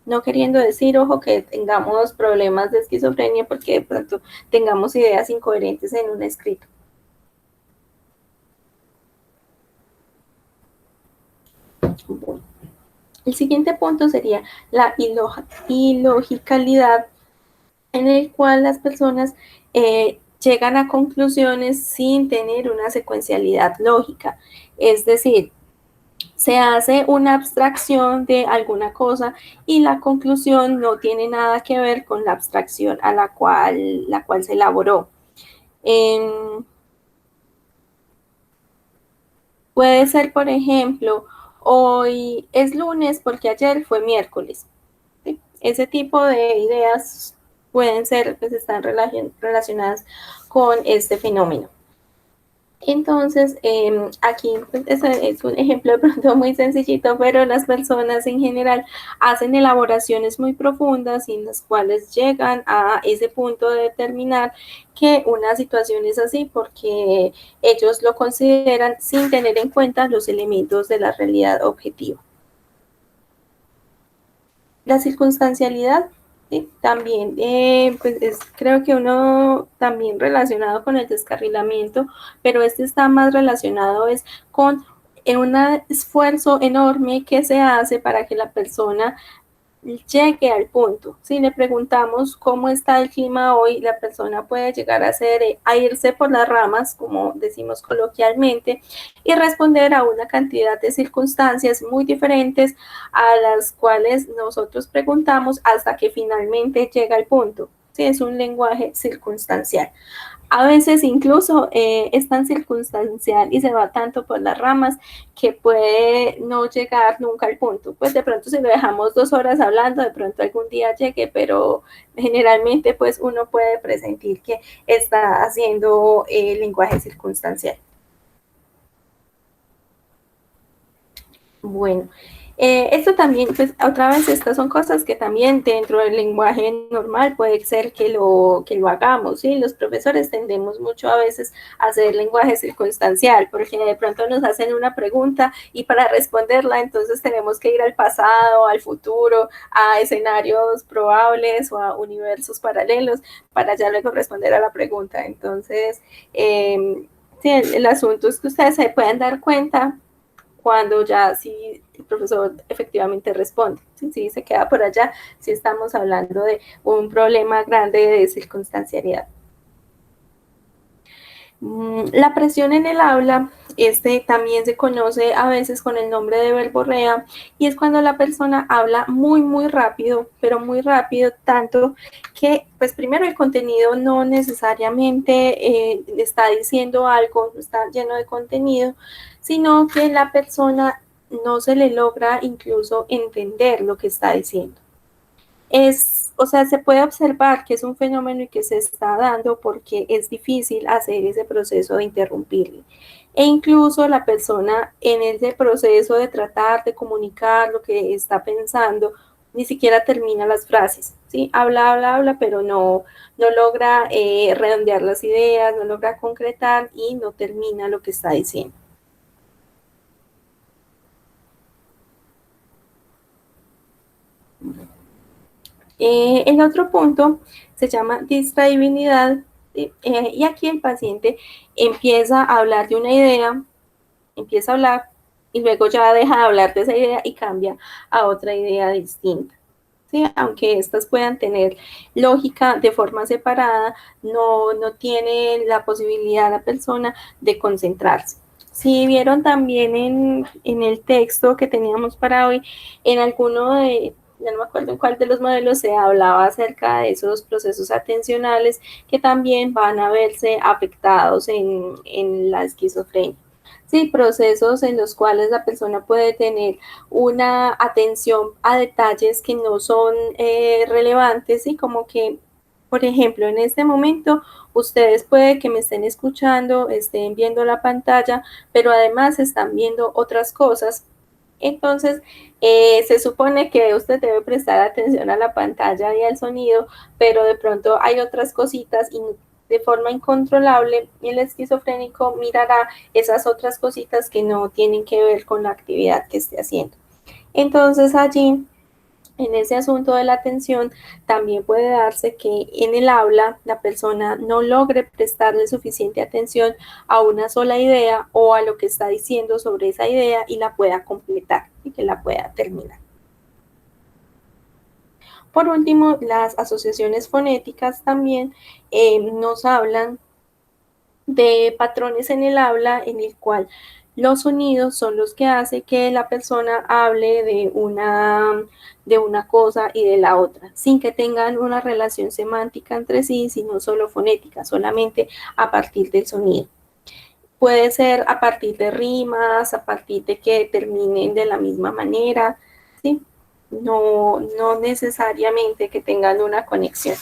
No queriendo decir, ojo, que tengamos problemas de esquizofrenia porque de pronto tengamos ideas incoherentes en un escrito. Bueno, el siguiente punto sería la ilogicalidad, en el cual las personas llegan a conclusiones sin tener una secuencialidad lógica. Es decir, se hace una abstracción de alguna cosa y la conclusión no tiene nada que ver con la abstracción a la cual se elaboró. Puede ser, por ejemplo, hoy es lunes porque ayer fue miércoles. ¿Sí? Ese tipo de ideas pueden ser, pues están relacionadas con este fenómeno. Entonces, aquí pues, es un ejemplo de pronto muy sencillito, pero las personas en general hacen elaboraciones muy profundas en las cuales llegan a ese punto de determinar que una situación es así porque ellos lo consideran sin tener en cuenta los elementos de la realidad objetiva. La circunstancialidad, ¿sí? También, pues creo que uno también relacionado con el descarrilamiento, pero este está más relacionado es con un esfuerzo enorme que se hace para que la persona llegue al punto. Si le preguntamos cómo está el clima hoy, la persona puede llegar a irse por las ramas, como decimos coloquialmente, y responder a una cantidad de circunstancias muy diferentes a las cuales nosotros preguntamos hasta que finalmente llega al punto. Sí, es un lenguaje circunstancial. A veces incluso es tan circunstancial y se va tanto por las ramas que puede no llegar nunca al punto. Pues de pronto si lo dejamos 2 horas hablando, de pronto algún día llegue, pero generalmente pues uno puede presentir que está haciendo lenguaje circunstancial. Bueno, esto también, pues otra vez, estas son cosas que también dentro del lenguaje normal puede ser que lo hagamos, ¿sí? Los profesores tendemos mucho a veces a hacer lenguaje circunstancial, porque de pronto nos hacen una pregunta y para responderla entonces tenemos que ir al pasado, al futuro, a escenarios probables o a universos paralelos para ya luego responder a la pregunta. Entonces, sí, el asunto es que ustedes se pueden dar cuenta cuando ya sí el profesor efectivamente responde. Si se queda por allá, si estamos hablando de un problema grande de circunstancialidad. La presión en el aula, también se conoce a veces con el nombre de verborrea, y es cuando la persona habla muy, muy rápido, pero muy rápido, tanto que, pues primero el contenido no necesariamente está diciendo algo, no está lleno de contenido, sino que la persona no se le logra incluso entender lo que está diciendo. O sea, se puede observar que es un fenómeno y que se está dando porque es difícil hacer ese proceso de interrumpirle. E incluso la persona en ese proceso de tratar de comunicar lo que está pensando, ni siquiera termina las frases, ¿sí? Habla, pero no logra redondear las ideas, no logra concretar y no termina lo que está diciendo. El otro punto se llama distraibilidad, y aquí el paciente empieza a hablar de una idea, empieza a hablar y luego ya deja de hablar de esa idea y cambia a otra idea distinta. ¿Sí? Aunque estas puedan tener lógica de forma separada, no tiene la posibilidad la persona de concentrarse. Si vieron también en el texto que teníamos para hoy, en alguno de, ya no me acuerdo en cuál de los modelos se hablaba acerca de esos procesos atencionales que también van a verse afectados en la esquizofrenia. Sí, procesos en los cuales la persona puede tener una atención a detalles que no son relevantes, ¿sí? Como que, por ejemplo, en este momento ustedes puede que me estén escuchando, estén viendo la pantalla, pero además están viendo otras cosas. Entonces, se supone que usted debe prestar atención a la pantalla y al sonido, pero de pronto hay otras cositas y de forma incontrolable, y el esquizofrénico mirará esas otras cositas que no tienen que ver con la actividad que esté haciendo. Entonces allí, en ese asunto de la atención, también puede darse que en el aula la persona no logre prestarle suficiente atención a una sola idea o a lo que está diciendo sobre esa idea y la pueda completar y que la pueda terminar. Por último, las asociaciones fonéticas también nos hablan de patrones en el habla en el cual los sonidos son los que hacen que la persona hable de una cosa y de la otra, sin que tengan una relación semántica entre sí, sino solo fonética, solamente a partir del sonido. Puede ser a partir de rimas, a partir de que terminen de la misma manera, ¿sí? No necesariamente que tengan una conexión.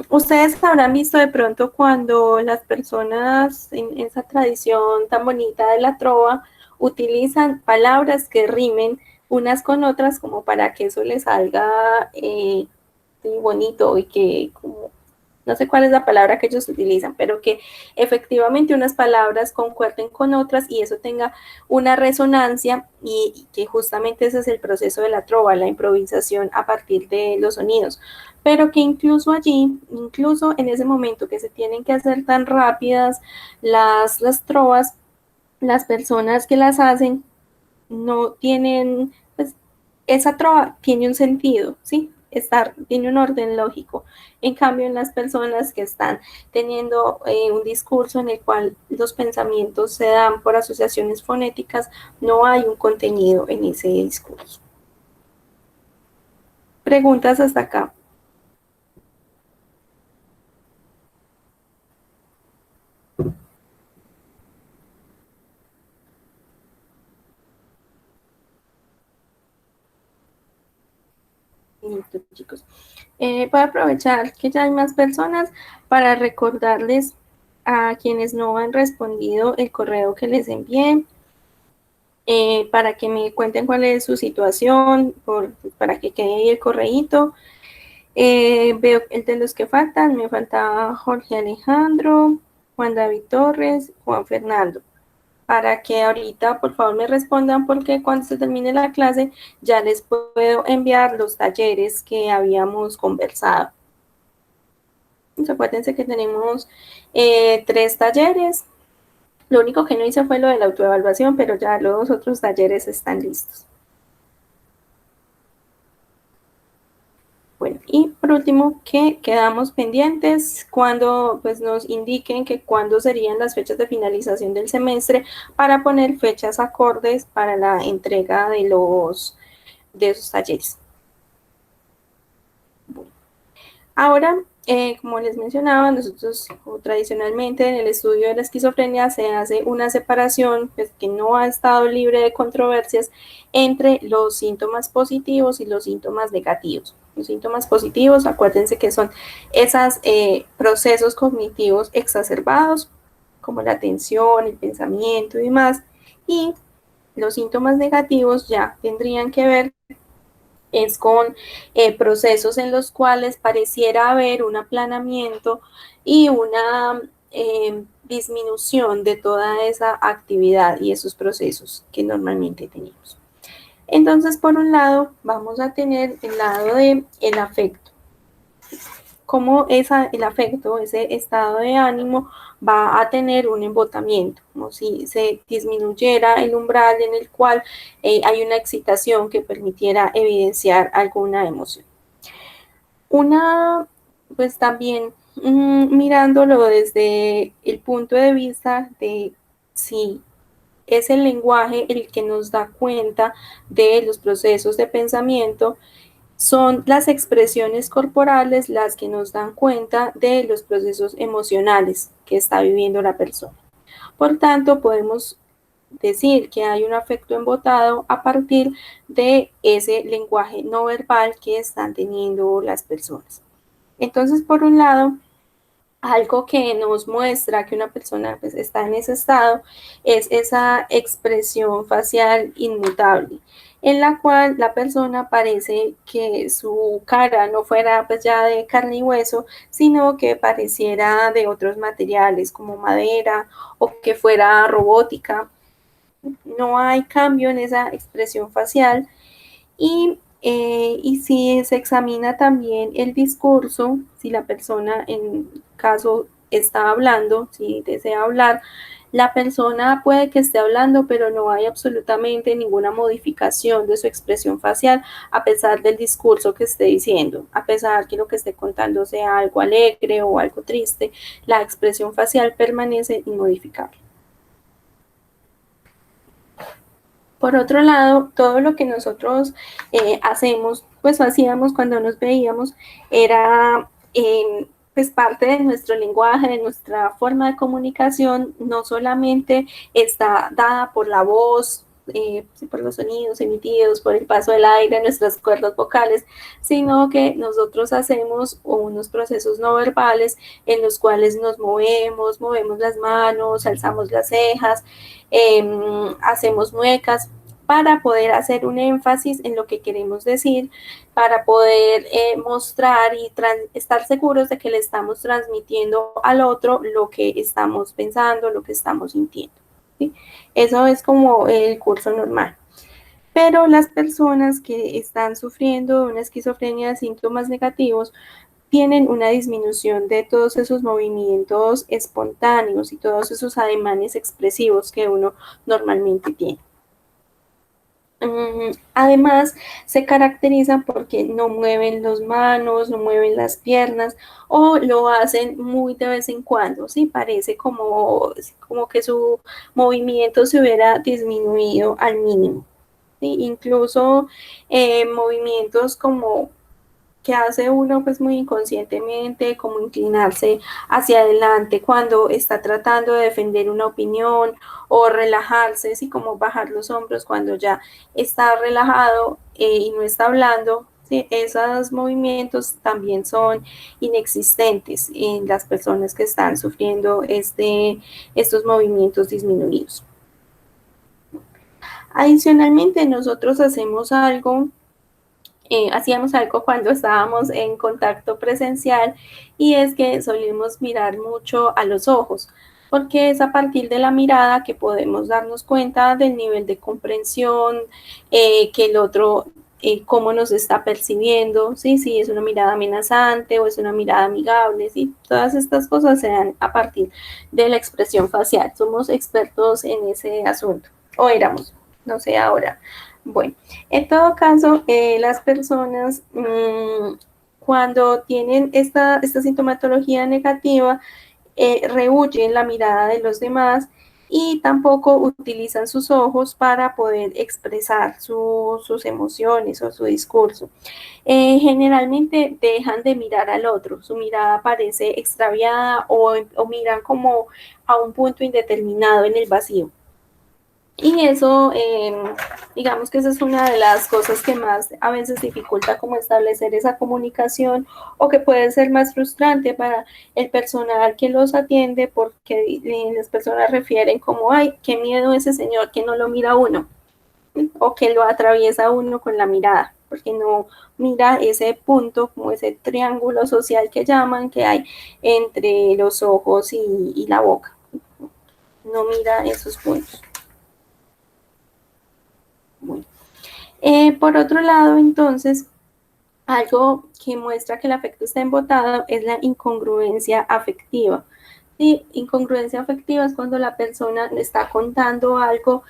Ustedes habrán visto de pronto cuando las personas en esa tradición tan bonita de la trova utilizan palabras que rimen unas con otras como para que eso les salga bonito y que como no sé cuál es la palabra que ellos utilizan, pero que efectivamente unas palabras concuerden con otras y eso tenga una resonancia y que justamente ese es el proceso de la trova, la improvisación a partir de los sonidos, pero que incluso allí, incluso en ese momento que se tienen que hacer tan rápidas las trovas, las personas que las hacen no tienen, pues esa trova tiene un sentido, ¿sí? Tiene un orden lógico. En cambio, en las personas que están teniendo un discurso en el cual los pensamientos se dan por asociaciones fonéticas, no hay un contenido en ese discurso. Preguntas hasta acá. Listo, chicos. Voy a aprovechar que ya hay más personas para recordarles a quienes no han respondido el correo que les envié, para que me cuenten cuál es su situación, para que quede ahí el correíto. Veo el de los que faltan, me falta Jorge Alejandro, Juan David Torres, Juan Fernando, para que ahorita por favor me respondan porque cuando se termine la clase ya les puedo enviar los talleres que habíamos conversado. Entonces, acuérdense que tenemos 3 talleres. Lo único que no hice fue lo de la autoevaluación, pero ya los otros talleres están listos. Bueno, y por último, que quedamos pendientes cuando pues, nos indiquen que cuándo serían las fechas de finalización del semestre para poner fechas acordes para la entrega de esos talleres. Bueno. Ahora, como les mencionaba, nosotros tradicionalmente en el estudio de la esquizofrenia se hace una separación pues, que no ha estado libre de controversias entre los síntomas positivos y los síntomas negativos. Los síntomas positivos, acuérdense que son esos procesos cognitivos exacerbados, como la atención, el pensamiento y demás, y los síntomas negativos ya tendrían que ver es con procesos en los cuales pareciera haber un aplanamiento y una disminución de toda esa actividad y esos procesos que normalmente tenemos. Entonces, por un lado, vamos a tener el lado del afecto. Cómo el afecto, ese estado de ánimo, va a tener un embotamiento, como si se disminuyera el umbral en el cual hay una excitación que permitiera evidenciar alguna emoción. Pues también mirándolo desde el punto de vista de si es el lenguaje el que nos da cuenta de los procesos de pensamiento, son las expresiones corporales las que nos dan cuenta de los procesos emocionales que está viviendo la persona. Por tanto, podemos decir que hay un afecto embotado a partir de ese lenguaje no verbal que están teniendo las personas. Entonces, por un lado, algo que nos muestra que una persona pues, está en ese estado es esa expresión facial inmutable, en la cual la persona parece que su cara no fuera pues ya de carne y hueso, sino que pareciera de otros materiales como madera o que fuera robótica. No hay cambio en esa expresión facial y si se examina también el discurso, si la persona en caso está hablando, si desea hablar, la persona puede que esté hablando, pero no hay absolutamente ninguna modificación de su expresión facial, a pesar del discurso que esté diciendo, a pesar que lo que esté contando sea algo alegre o algo triste, la expresión facial permanece inmodificable. Por otro lado, todo lo que nosotros hacemos, pues hacíamos cuando nos veíamos, era pues parte de nuestro lenguaje, de nuestra forma de comunicación, no solamente está dada por la voz, por los sonidos emitidos, por el paso del aire en nuestras cuerdas vocales, sino que nosotros hacemos unos procesos no verbales en los cuales nos movemos las manos, alzamos las cejas, hacemos muecas para poder hacer un énfasis en lo que queremos decir, para poder mostrar y estar seguros de que le estamos transmitiendo al otro lo que estamos pensando, lo que estamos sintiendo. ¿Sí? Eso es como el curso normal. Pero las personas que están sufriendo una esquizofrenia de síntomas negativos tienen una disminución de todos esos movimientos espontáneos y todos esos ademanes expresivos que uno normalmente tiene. Además, se caracterizan porque no mueven las manos, no mueven las piernas o lo hacen muy de vez en cuando, ¿sí? Parece como que su movimiento se hubiera disminuido al mínimo. ¿Sí? Incluso movimientos como que hace uno pues muy inconscientemente, como inclinarse hacia adelante cuando está tratando de defender una opinión o relajarse, así como bajar los hombros cuando ya está relajado y no está hablando. Sí, esos movimientos también son inexistentes en las personas que están sufriendo estos movimientos disminuidos. Adicionalmente, nosotros hacíamos algo cuando estábamos en contacto presencial y es que solíamos mirar mucho a los ojos, porque es a partir de la mirada que podemos darnos cuenta del nivel de comprensión que el otro, cómo nos está percibiendo, ¿sí? Si es una mirada amenazante o es una mirada amigable, ¿sí? Todas estas cosas se dan a partir de la expresión facial. Somos expertos en ese asunto, o éramos, no sé ahora. Bueno, en todo caso, las personas cuando tienen esta sintomatología negativa, rehuyen la mirada de los demás y tampoco utilizan sus ojos para poder expresar sus emociones o su discurso. Generalmente dejan de mirar al otro, su mirada parece extraviada o miran como a un punto indeterminado en el vacío. Y eso, digamos que esa es una de las cosas que más a veces dificulta como establecer esa comunicación o que puede ser más frustrante para el personal que los atiende porque las personas refieren como, ay, qué miedo ese señor que no lo mira uno o que lo atraviesa uno con la mirada, porque no mira ese punto, como ese triángulo social que llaman, que hay entre los ojos y la boca. No mira esos puntos. Bueno. Por otro lado, entonces, algo que muestra que el afecto está embotado es la incongruencia afectiva. Sí, incongruencia afectiva es cuando la persona está contando algo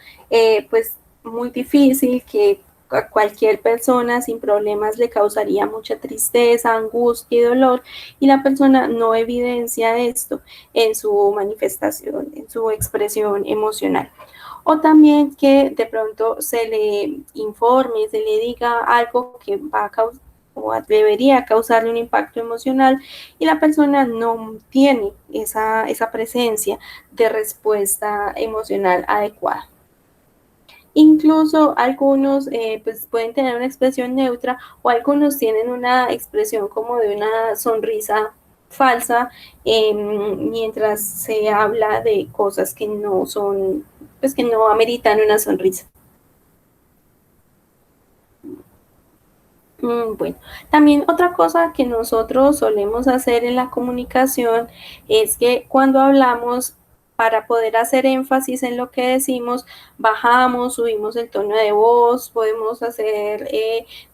pues muy difícil que a cualquier persona sin problemas le causaría mucha tristeza, angustia y dolor, y la persona no evidencia esto en su manifestación, en su expresión emocional. O también que de pronto se le informe, se le diga algo que va a causar o debería causarle un impacto emocional y la persona no tiene esa presencia de respuesta emocional adecuada. Incluso algunos pues pueden tener una expresión neutra o algunos tienen una expresión como de una sonrisa falsa mientras se habla de cosas que no son, pues que no ameritan una sonrisa. Bueno, también otra cosa que nosotros solemos hacer en la comunicación es que cuando hablamos, para poder hacer énfasis en lo que decimos, bajamos, subimos el tono de voz, podemos hacer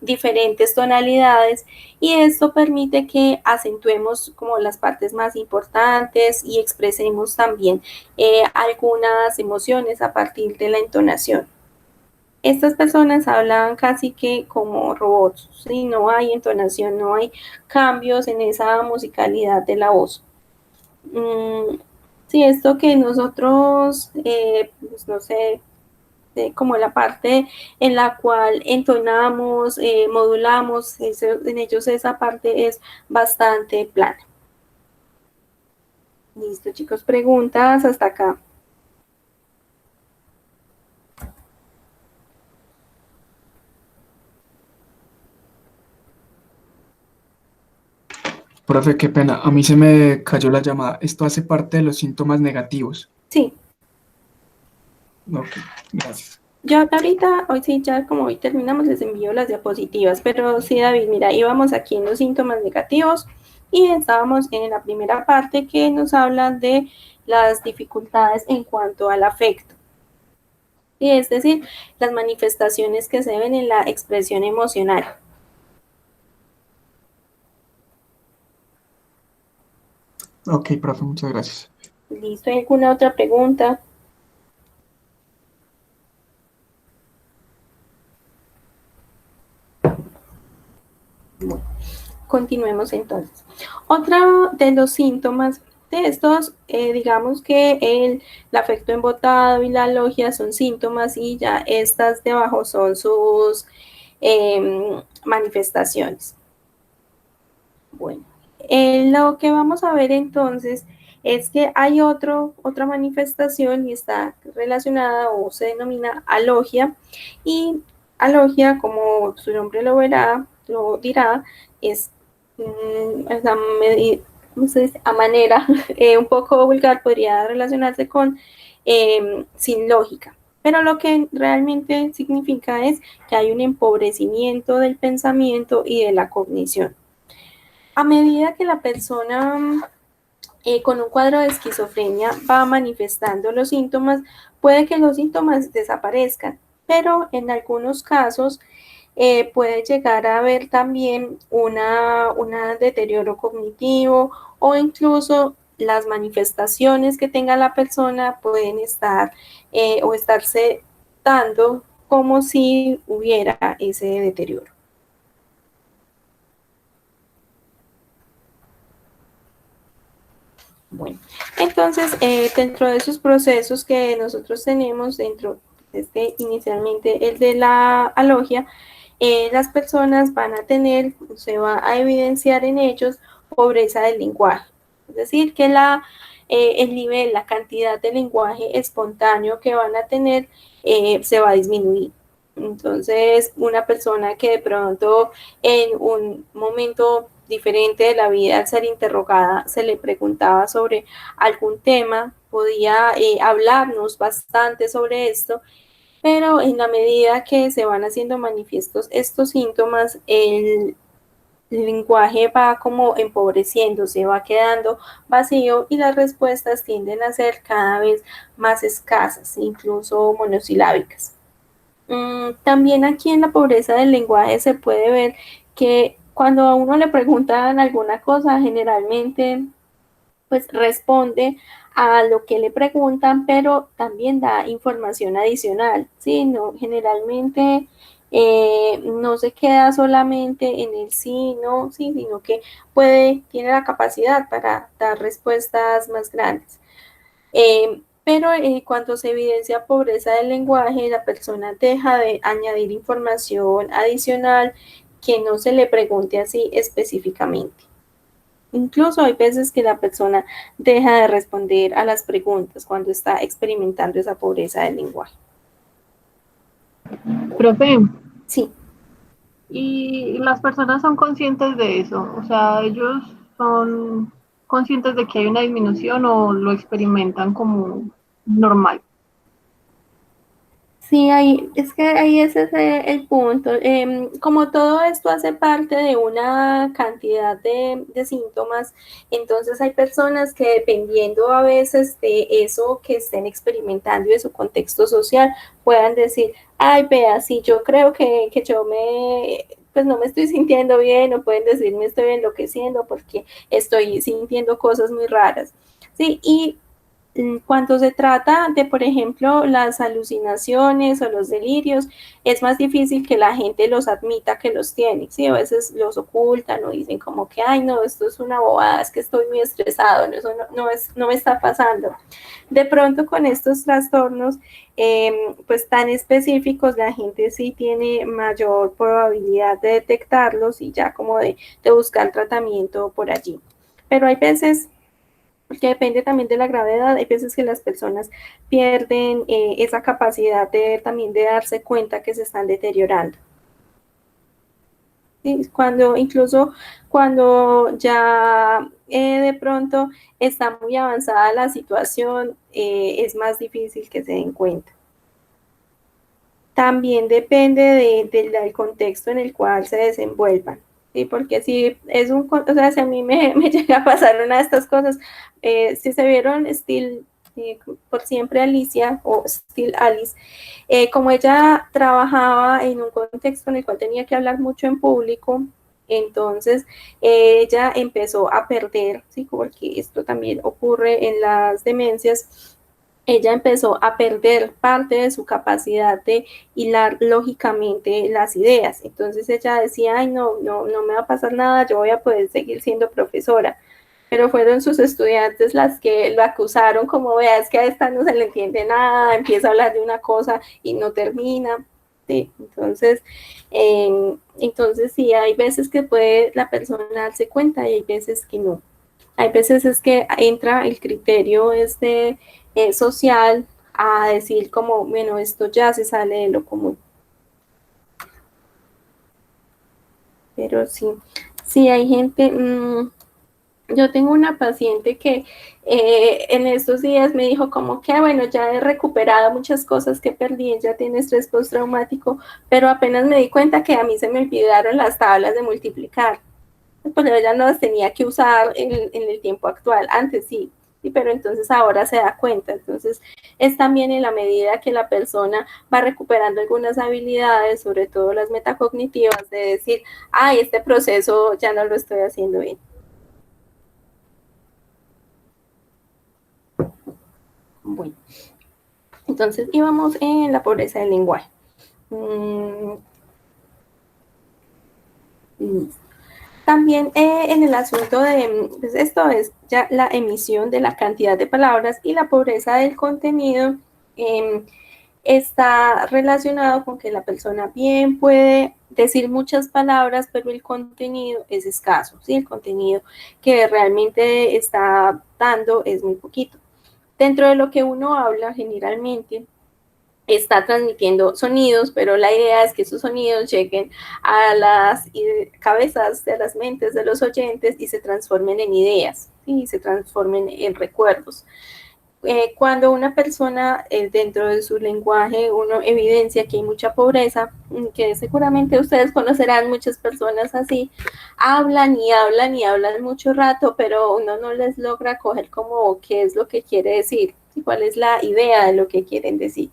diferentes tonalidades y esto permite que acentuemos como las partes más importantes y expresemos también algunas emociones a partir de la entonación. Estas personas hablan casi que como robots, ¿sí? No hay entonación, no hay cambios en esa musicalidad de la voz. Sí, esto que nosotros, pues no sé, como la parte en la cual entonamos, modulamos, en ellos esa parte es bastante plana. Listo, chicos, preguntas hasta acá. Profe, qué pena. A mí se me cayó la llamada. ¿Esto hace parte de los síntomas negativos? Sí. Ok, gracias. Yo ahorita, hoy sí, ya como hoy terminamos, les envío las diapositivas, pero sí, David, mira, íbamos aquí en los síntomas negativos y estábamos en la primera parte que nos habla de las dificultades en cuanto al afecto. Y es decir, las manifestaciones que se ven en la expresión emocional. Ok, profe, muchas gracias. ¿Listo? ¿Hay alguna otra pregunta? Bueno, continuemos entonces. Otro de los síntomas de estos, digamos que el afecto embotado y la logia son síntomas y ya estas de abajo son sus manifestaciones. Bueno, lo que vamos a ver entonces es que hay otra manifestación y está relacionada o se denomina alogia y alogia, como su nombre lo dirá, es ¿cómo se dice? A manera un poco vulgar podría relacionarse con sin lógica. Pero lo que realmente significa es que hay un empobrecimiento del pensamiento y de la cognición. A medida que la persona con un cuadro de esquizofrenia va manifestando los síntomas, puede que los síntomas desaparezcan, pero en algunos casos puede llegar a haber también un deterioro cognitivo o incluso las manifestaciones que tenga la persona pueden estar o estarse dando como si hubiera ese deterioro. Bueno, entonces, dentro de esos procesos que nosotros tenemos, inicialmente el de la alogia, las personas van a tener, se va a evidenciar en ellos pobreza del lenguaje. Es decir, que el nivel, la cantidad de lenguaje espontáneo que van a tener se va a disminuir. Entonces, una persona que de pronto en un momento diferente de la vida, al ser interrogada, se le preguntaba sobre algún tema, podía hablarnos bastante sobre esto, pero en la medida que se van haciendo manifiestos estos síntomas, el lenguaje va como empobreciendo, se va quedando vacío y las respuestas tienden a ser cada vez más escasas, incluso monosilábicas. También aquí en la pobreza del lenguaje se puede ver que cuando a uno le preguntan alguna cosa, generalmente pues responde a lo que le preguntan, pero también da información adicional, ¿sí? No, generalmente no se queda solamente en el sí, no, sí, sino que tiene la capacidad para dar respuestas más grandes. Pero cuando se evidencia pobreza del lenguaje, la persona deja de añadir información adicional que no se le pregunte así específicamente. Incluso hay veces que la persona deja de responder a las preguntas cuando está experimentando esa pobreza del lenguaje. Profe, Sí. y las personas son conscientes de eso, o sea, ellos son conscientes de que hay una disminución o lo experimentan como normal? Sí, es que ahí ese es el punto. Como todo esto hace parte de una cantidad de síntomas, entonces hay personas que dependiendo a veces de eso que estén experimentando y de su contexto social, puedan decir, ay, vea, sí, yo creo que yo pues no me estoy sintiendo bien, o pueden decir, me estoy enloqueciendo porque estoy sintiendo cosas muy raras. Sí, y cuando se trata de, por ejemplo, las alucinaciones o los delirios, es más difícil que la gente los admita que los tiene, ¿sí? A veces los ocultan o dicen como que, ay, no, esto es una bobada, es que estoy muy estresado, eso no me está pasando. De pronto con estos trastornos, pues tan específicos, la gente sí tiene mayor probabilidad de detectarlos y ya como de buscar tratamiento por allí. Pero hay veces porque depende también de la gravedad. Hay veces que las personas pierden esa capacidad también de darse cuenta que se están deteriorando. ¿Sí? Incluso cuando ya de pronto está muy avanzada la situación, es más difícil que se den cuenta. También depende del contexto en el cual se desenvuelvan. ¿Sí? Porque si es o sea, si a mí me llega a pasar una de estas cosas, si se vieron por siempre Alicia o Still Alice, como ella trabajaba en un contexto en el cual tenía que hablar mucho en público, entonces ella empezó a perder, ¿sí? Porque esto también ocurre en las demencias, ella empezó a perder parte de su capacidad de hilar lógicamente las ideas. Entonces ella decía, ay, no me va a pasar nada, yo voy a poder seguir siendo profesora. Pero fueron sus estudiantes las que lo acusaron como, vea, es que a esta no se le entiende nada, empieza a hablar de una cosa y no termina. Sí, entonces sí, hay veces que puede la persona darse cuenta y hay veces que no. Hay veces es que entra el criterio social a decir como, bueno, esto ya se sale de lo común. Pero sí, sí hay gente, yo tengo una paciente que en estos días me dijo como que, bueno, ya he recuperado muchas cosas que perdí, ya tiene estrés postraumático, pero apenas me di cuenta que a mí se me olvidaron las tablas de multiplicar. Pues ella no las tenía que usar en el tiempo actual, antes sí, pero entonces ahora se da cuenta. Entonces es también en la medida que la persona va recuperando algunas habilidades, sobre todo las metacognitivas, de decir, ay, este proceso ya no lo estoy haciendo bien. Bueno, entonces íbamos en la pobreza del lenguaje. También en el asunto pues esto es ya la emisión de la cantidad de palabras y la pobreza del contenido, está relacionado con que la persona bien puede decir muchas palabras, pero el contenido es escaso, ¿sí? El contenido que realmente está dando es muy poquito. Dentro de lo que uno habla generalmente, está transmitiendo sonidos, pero la idea es que esos sonidos lleguen a las cabezas de las mentes de los oyentes y se transformen en ideas, ¿sí? Y se transformen en recuerdos. Cuando una persona dentro de su lenguaje uno evidencia que hay mucha pobreza, que seguramente ustedes conocerán muchas personas así, hablan y hablan y hablan mucho rato, pero uno no les logra coger como qué es lo que quiere decir, cuál es la idea de lo que quieren decir.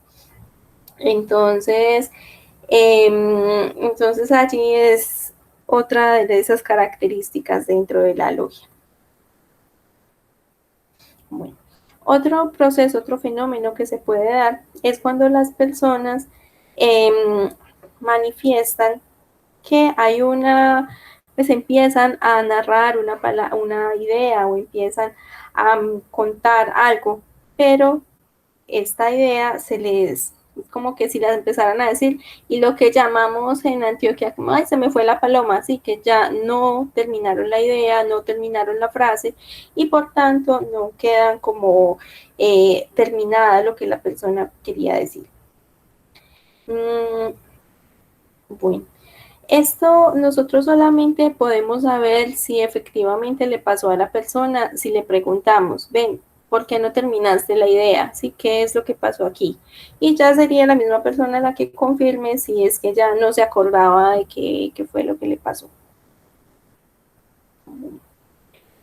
Entonces, entonces allí es otra de esas características dentro de la logia. Bueno, otro proceso, otro fenómeno que se puede dar es cuando las personas manifiestan que hay pues empiezan a narrar una idea o empiezan a contar algo, pero esta idea como que si la empezaran a decir, y lo que llamamos en Antioquia como, ay, se me fue la paloma, así que ya no terminaron la idea, no terminaron la frase, y por tanto no quedan como terminada lo que la persona quería decir. Bueno, Esto nosotros solamente podemos saber si efectivamente le pasó a la persona, si le preguntamos, ven, ¿por qué no terminaste la idea? ¿Sí? ¿Qué es lo que pasó aquí? Y ya sería la misma persona la que confirme si es que ya no se acordaba de qué fue lo que le pasó.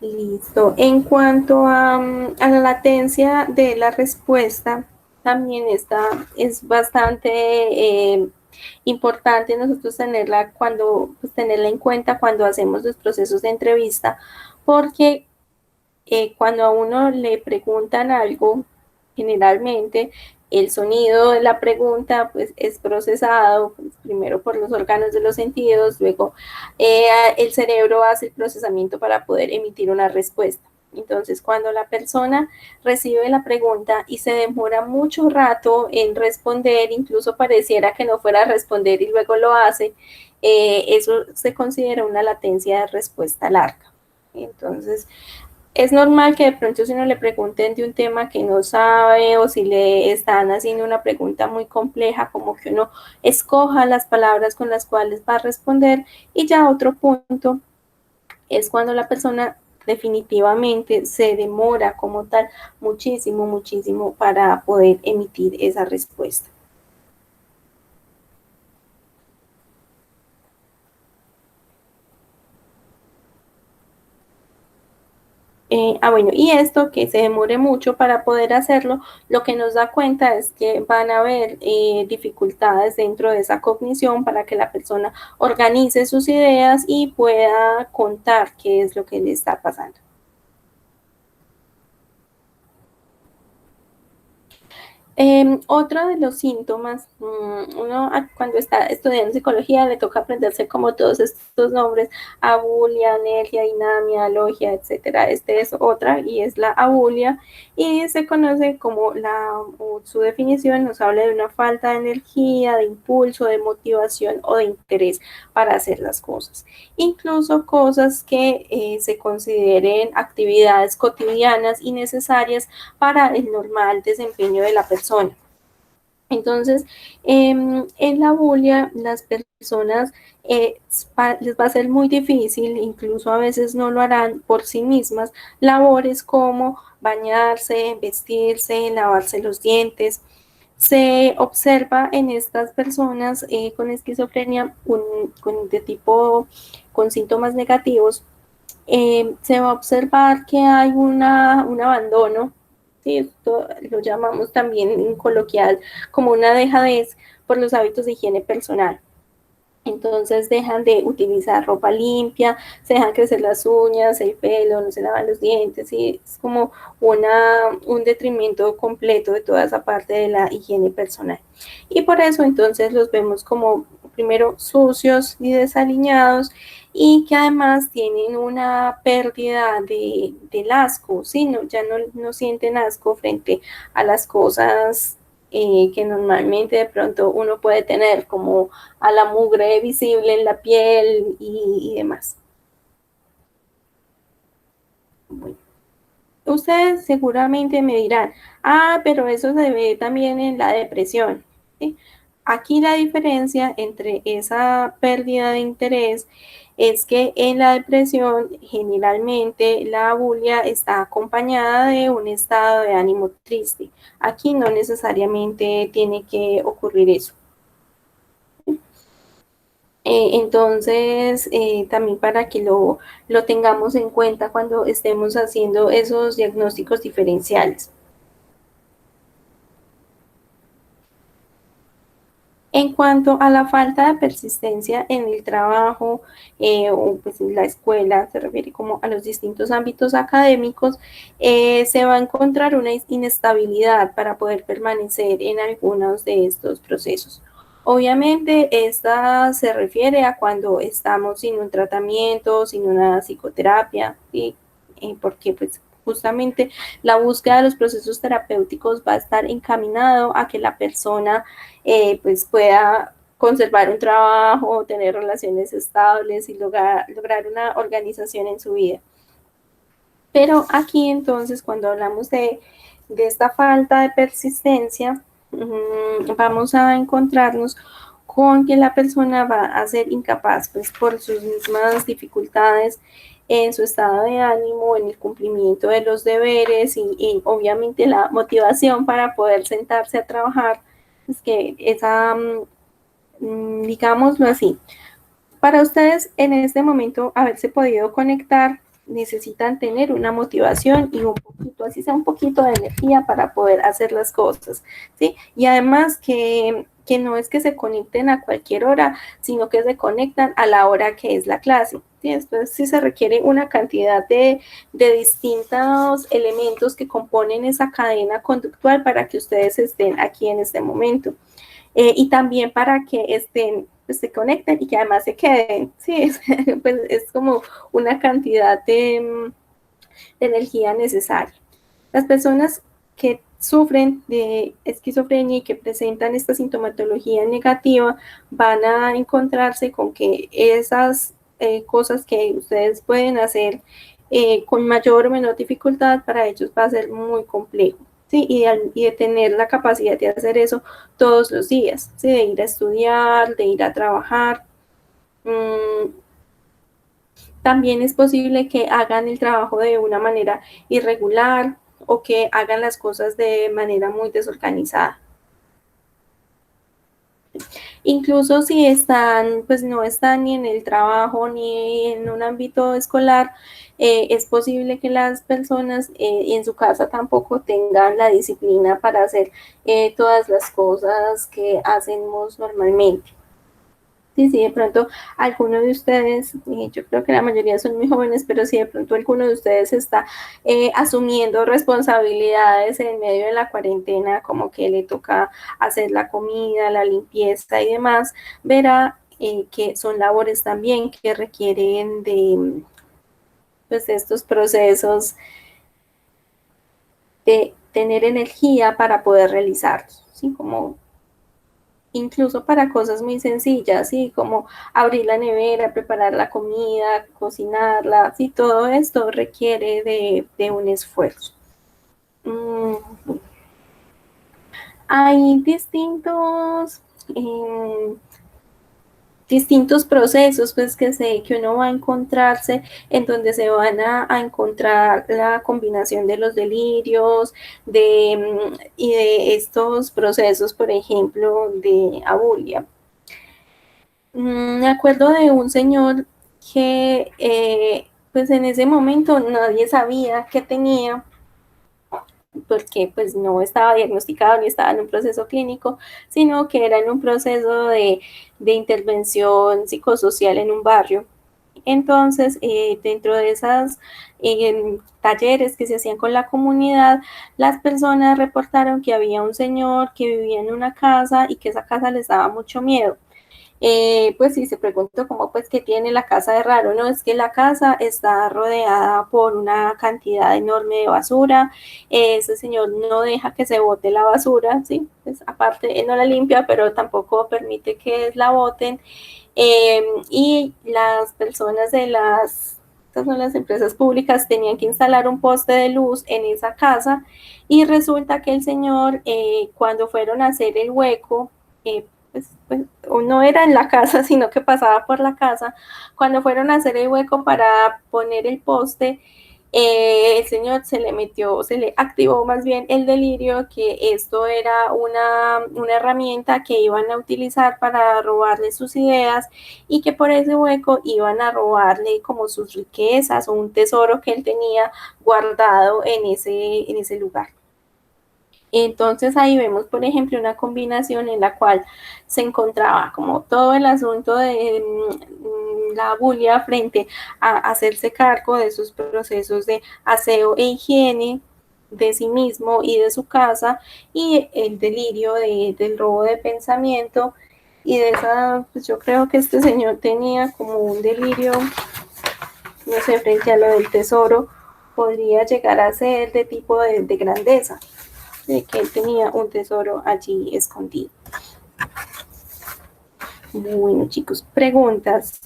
Listo. En cuanto a la latencia de la respuesta, también es bastante importante nosotros tenerla en cuenta cuando hacemos los procesos de entrevista, porque cuando a uno le preguntan algo, generalmente el sonido de la pregunta pues, es procesado pues, primero por los órganos de los sentidos, luego el cerebro hace el procesamiento para poder emitir una respuesta. Entonces, cuando la persona recibe la pregunta y se demora mucho rato en responder, incluso pareciera que no fuera a responder y luego lo hace, eso se considera una latencia de respuesta larga. Entonces, es normal que de pronto si uno le pregunten de un tema que no sabe o si le están haciendo una pregunta muy compleja, como que uno escoja las palabras con las cuales va a responder. Y ya otro punto es cuando la persona definitivamente se demora como tal muchísimo, muchísimo para poder emitir esa respuesta. Bueno, y esto que se demore mucho para poder hacerlo, lo que nos da cuenta es que van a haber dificultades dentro de esa cognición para que la persona organice sus ideas y pueda contar qué es lo que le está pasando. Otro de los síntomas, uno cuando está estudiando psicología le toca aprenderse como todos estos nombres, abulia, anergia, dinamia, alogia, etcétera. Este es otra y es la abulia y se conoce como su definición nos habla de una falta de energía, de impulso, de motivación o de interés para hacer las cosas. Incluso cosas que se consideren actividades cotidianas y necesarias para el normal desempeño de la persona. Entonces, en la bulia, las personas les va a ser muy difícil, incluso a veces no lo harán por sí mismas, labores como bañarse, vestirse, lavarse los dientes. Se observa en estas personas con esquizofrenia con síntomas negativos, se va a observar que hay un abandono, ¿sí? Esto lo llamamos también en coloquial como una dejadez por los hábitos de higiene personal. Entonces dejan de utilizar ropa limpia, se dejan crecer las uñas, el pelo, no se lavan los dientes, y es como un detrimento completo de toda esa parte de la higiene personal. Y por eso entonces los vemos como primero sucios y desaliñados y que además tienen una pérdida del asco, ¿sí? Ya no sienten asco frente a las cosas que normalmente de pronto uno puede tener, como a la mugre visible en la piel y demás. Bueno, ustedes seguramente me dirán, pero eso se ve también en la depresión, ¿sí? Aquí la diferencia entre esa pérdida de interés es que en la depresión generalmente la bulia está acompañada de un estado de ánimo triste. Aquí no necesariamente tiene que ocurrir eso. Entonces, también para que lo tengamos en cuenta cuando estemos haciendo esos diagnósticos diferenciales. En cuanto a la falta de persistencia en el trabajo o pues en la escuela, se refiere como a los distintos ámbitos académicos, se va a encontrar una inestabilidad para poder permanecer en algunos de estos procesos. Obviamente, esta se refiere a cuando estamos sin un tratamiento, sin una psicoterapia, ¿sí? Porque pues justamente la búsqueda de los procesos terapéuticos va a estar encaminado a que la persona pues pueda conservar un trabajo, tener relaciones estables y lograr una organización en su vida. Pero aquí entonces cuando hablamos de esta falta de persistencia, vamos a encontrarnos con que la persona va a ser incapaz, pues por sus mismas dificultades en su estado de ánimo, en el cumplimiento de los deberes y obviamente la motivación para poder sentarse a trabajar, es que esa, digámoslo así, para ustedes en este momento haberse podido conectar, necesitan tener una motivación y un poquito, así sea un poquito de energía para poder hacer las cosas, ¿sí? Y además que no es que se conecten a cualquier hora, sino que se conectan a la hora que es la clase. ¿Sí? Entonces sí se requiere una cantidad de distintos elementos que componen esa cadena conductual para que ustedes estén aquí en este momento. Y también para que estén, pues, se conecten y que además se queden. Sí, pues es como una cantidad de energía necesaria. Las personas que sufren de esquizofrenia y que presentan esta sintomatología negativa van a encontrarse con que esas cosas que ustedes pueden hacer con mayor o menor dificultad para ellos va a ser muy complejo. ¿Sí? Y de tener la capacidad de hacer eso todos los días, ¿sí? De ir a estudiar, de ir a trabajar. También es posible que hagan el trabajo de una manera irregular o que hagan las cosas de manera muy desorganizada. Incluso si están, pues no están ni en el trabajo ni en un ámbito escolar, es posible que las personas en su casa tampoco tengan la disciplina para hacer todas las cosas que hacemos normalmente. Sí, sí, de pronto alguno de ustedes, yo creo que la mayoría son muy jóvenes, pero si de pronto alguno de ustedes está asumiendo responsabilidades en medio de la cuarentena, como que le toca hacer la comida, la limpieza y demás, verá que son labores también que requieren de, pues, estos procesos de tener energía para poder realizarlos, ¿sí? Como incluso para cosas muy sencillas, ¿sí? Como abrir la nevera, preparar la comida, cocinarla, ¿sí? Todo esto requiere de un esfuerzo. Hay distintos procesos pues que uno va a encontrarse en donde se van a encontrar la combinación de los delirios y de estos procesos, por ejemplo, de abulia. Me acuerdo de un señor que pues en ese momento nadie sabía qué tenía porque pues no estaba diagnosticado ni estaba en un proceso clínico, sino que era en un proceso de intervención psicosocial en un barrio. Entonces, dentro de esas talleres que se hacían con la comunidad, las personas reportaron que había un señor que vivía en una casa y que esa casa les daba mucho miedo. Pues sí, se preguntó cómo pues que tiene la casa de raro, no, es que la casa está rodeada por una cantidad enorme de basura, ese señor no deja que se bote la basura, sí, pues aparte él no la limpia, pero tampoco permite que la boten, y las personas estas son las empresas públicas, tenían que instalar un poste de luz en esa casa y resulta que el señor, cuando fueron a hacer el hueco, pues, no era en la casa, sino que pasaba por la casa. Cuando fueron a hacer el hueco para poner el poste, el señor se le activó más bien el delirio que esto era una herramienta que iban a utilizar para robarle sus ideas y que por ese hueco iban a robarle como sus riquezas o un tesoro que él tenía guardado en ese lugar. Entonces ahí vemos, por ejemplo, una combinación en la cual se encontraba como todo el asunto de la bulia frente a hacerse cargo de sus procesos de aseo e higiene de sí mismo y de su casa y el delirio del robo de pensamiento y de esa, pues yo creo que este señor tenía como un delirio, no sé, frente a lo del tesoro, podría llegar a ser de tipo de grandeza de que él tenía un tesoro allí escondido. Bueno, chicos, preguntas.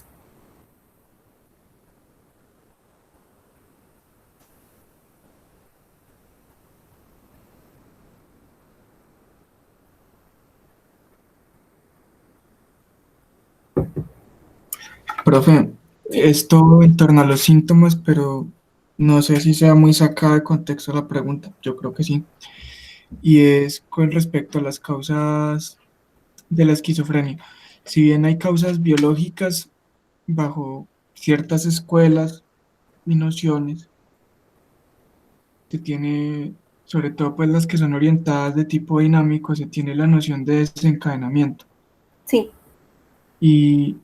Profe, Sí, esto en torno a los síntomas, pero no sé si sea muy sacada de contexto la pregunta, yo creo que sí, y es con respecto a las causas de la esquizofrenia. Si bien hay causas biológicas bajo ciertas escuelas y nociones, se tiene, sobre todo pues las que son orientadas de tipo dinámico, se tiene la noción de desencadenamiento. sí. Y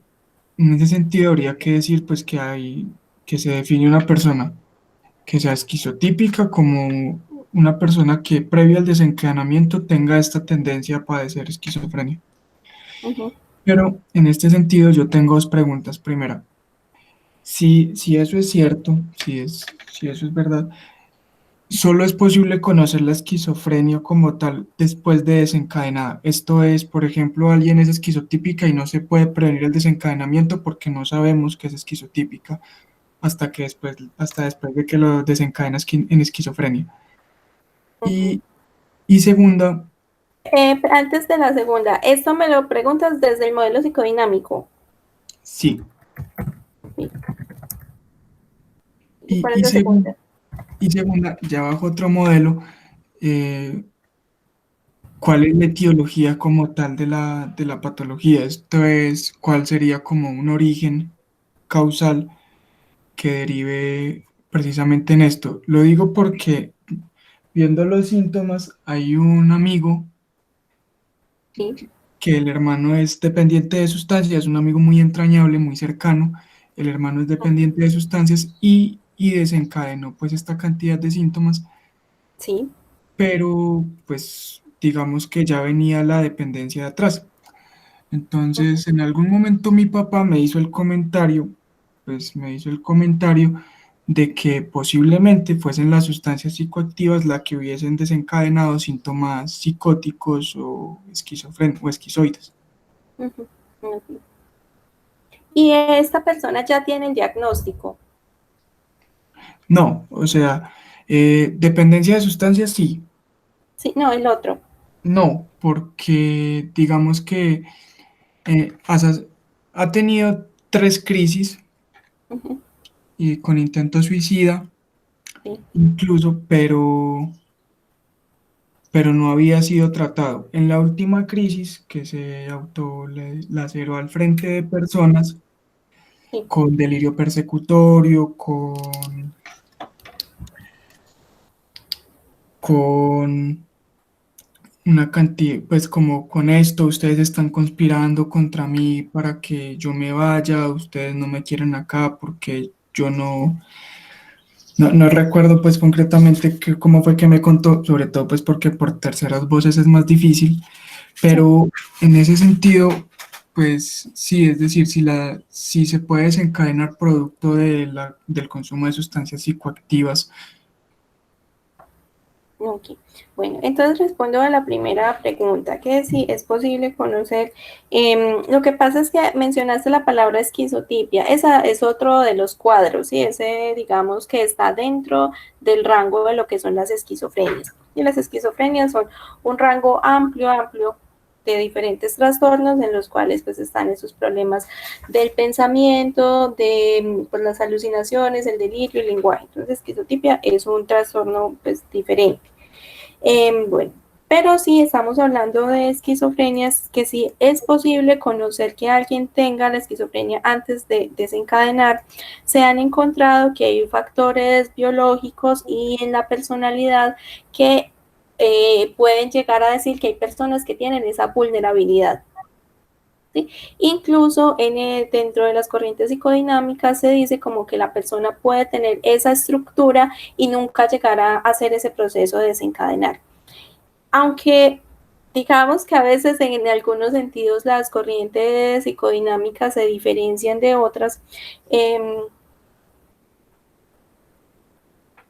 en ese sentido habría que decir pues que se define una persona que sea esquizotípica como una persona que previo al desencadenamiento tenga esta tendencia a padecer esquizofrenia. Ujú. Pero en este sentido yo tengo dos preguntas. Primera, si eso es cierto, si eso es verdad, solo es posible conocer la esquizofrenia como tal después de desencadenada. Esto es, por ejemplo, alguien es esquizotípica y no se puede prevenir el desencadenamiento porque no sabemos que es esquizotípica hasta después de que lo desencadena en esquizofrenia. Ujú. Y, y segunda, Antes de la segunda, esto me lo preguntas desde el modelo psicodinámico. sí. Sí. ¿Y Y, cuál es y, la segunda? segun- y segunda, ya bajo otro modelo, eh, ¿cuál es la etiología como tal de la patología? Esto es, ¿cuál sería como un origen causal que derive precisamente en esto? Lo digo porque viendo los síntomas, hay un amigo Sí. que el hermano es dependiente de sustancias, es un amigo muy entrañable, muy cercano. El hermano es dependiente de sustancias y desencadenó pues esta cantidad de síntomas, Sí. pero pues digamos que ya venía la dependencia de atrás. Entonces, en algún momento mi papá me hizo el comentario, pues me hizo el comentario de que posiblemente fuesen las sustancias psicoactivas las que hubiesen desencadenado síntomas psicóticos o o esquizoides. Ujú. Ujú. Y esta persona ya tiene el diagnóstico. No, o sea, dependencia de sustancias sí, Sí, no, el otro. no, porque digamos que Asas ha tenido tres crisis Ujú. y con intento suicida Sí. incluso, pero no había sido tratado. En la última crisis, que se autolaceró al frente de personas Sí. con delirio persecutorio, con una cantidad, pues como con esto, ustedes están conspirando contra mí para que yo me vaya, ustedes no me quieren acá porque yo no recuerdo pues concretamente cómo fue que me contó, sobre todo pues porque por terceras voces es más difícil, Sí. pero en ese sentido, pues sí, es decir, si se puede desencadenar producto del consumo de sustancias psicoactivas. Ok, bueno, entonces respondo a la primera pregunta, que si es posible conocer, lo que pasa es que mencionaste la palabra esquizotipia, esa es otro de los cuadros, ¿sí? Ese digamos que está dentro del rango de lo que son las esquizofrenias, y las esquizofrenias son un rango amplio, amplio de diferentes trastornos en los cuales pues están esos problemas del pensamiento, de pues, las alucinaciones, el delirio, el lenguaje. Entonces, esquizotipia es un trastorno pues diferente. Bueno, pero sí estamos hablando de esquizofrenias, que sí es posible conocer que alguien tenga la esquizofrenia antes de desencadenar. Se han encontrado que hay factores biológicos y en la personalidad que pueden llegar a decir que hay personas que tienen esa vulnerabilidad. ¿Sí? Incluso dentro de las corrientes psicodinámicas se dice como que la persona puede tener esa estructura y nunca llegar a hacer ese proceso de desencadenar. Aunque digamos que a veces en algunos sentidos las corrientes psicodinámicas se diferencian de otras, eh,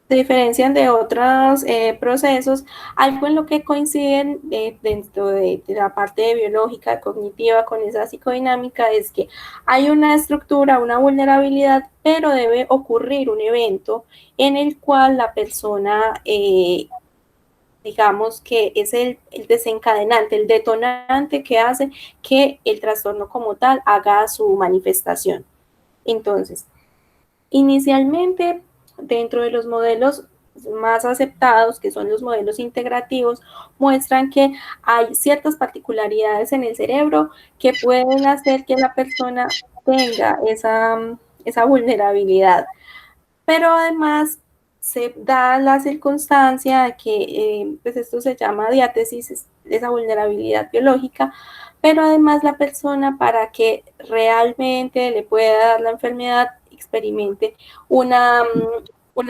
se diferencian de otros procesos, algo en lo que coinciden dentro de la parte biológica, cognitiva con esa psicodinámica es que hay una estructura, una vulnerabilidad, pero debe ocurrir un evento en el cual la persona digamos que es el desencadenante, el detonante que hace que el trastorno como tal haga su manifestación. Entonces, inicialmente, dentro de los modelos más aceptados, que son los modelos integrativos, muestran que hay ciertas particularidades en el cerebro que pueden hacer que la persona tenga esa vulnerabilidad. Pero además se da la circunstancia de que pues esto se llama diátesis, esa vulnerabilidad biológica, pero además la persona, para que realmente le pueda dar la enfermedad, experimente una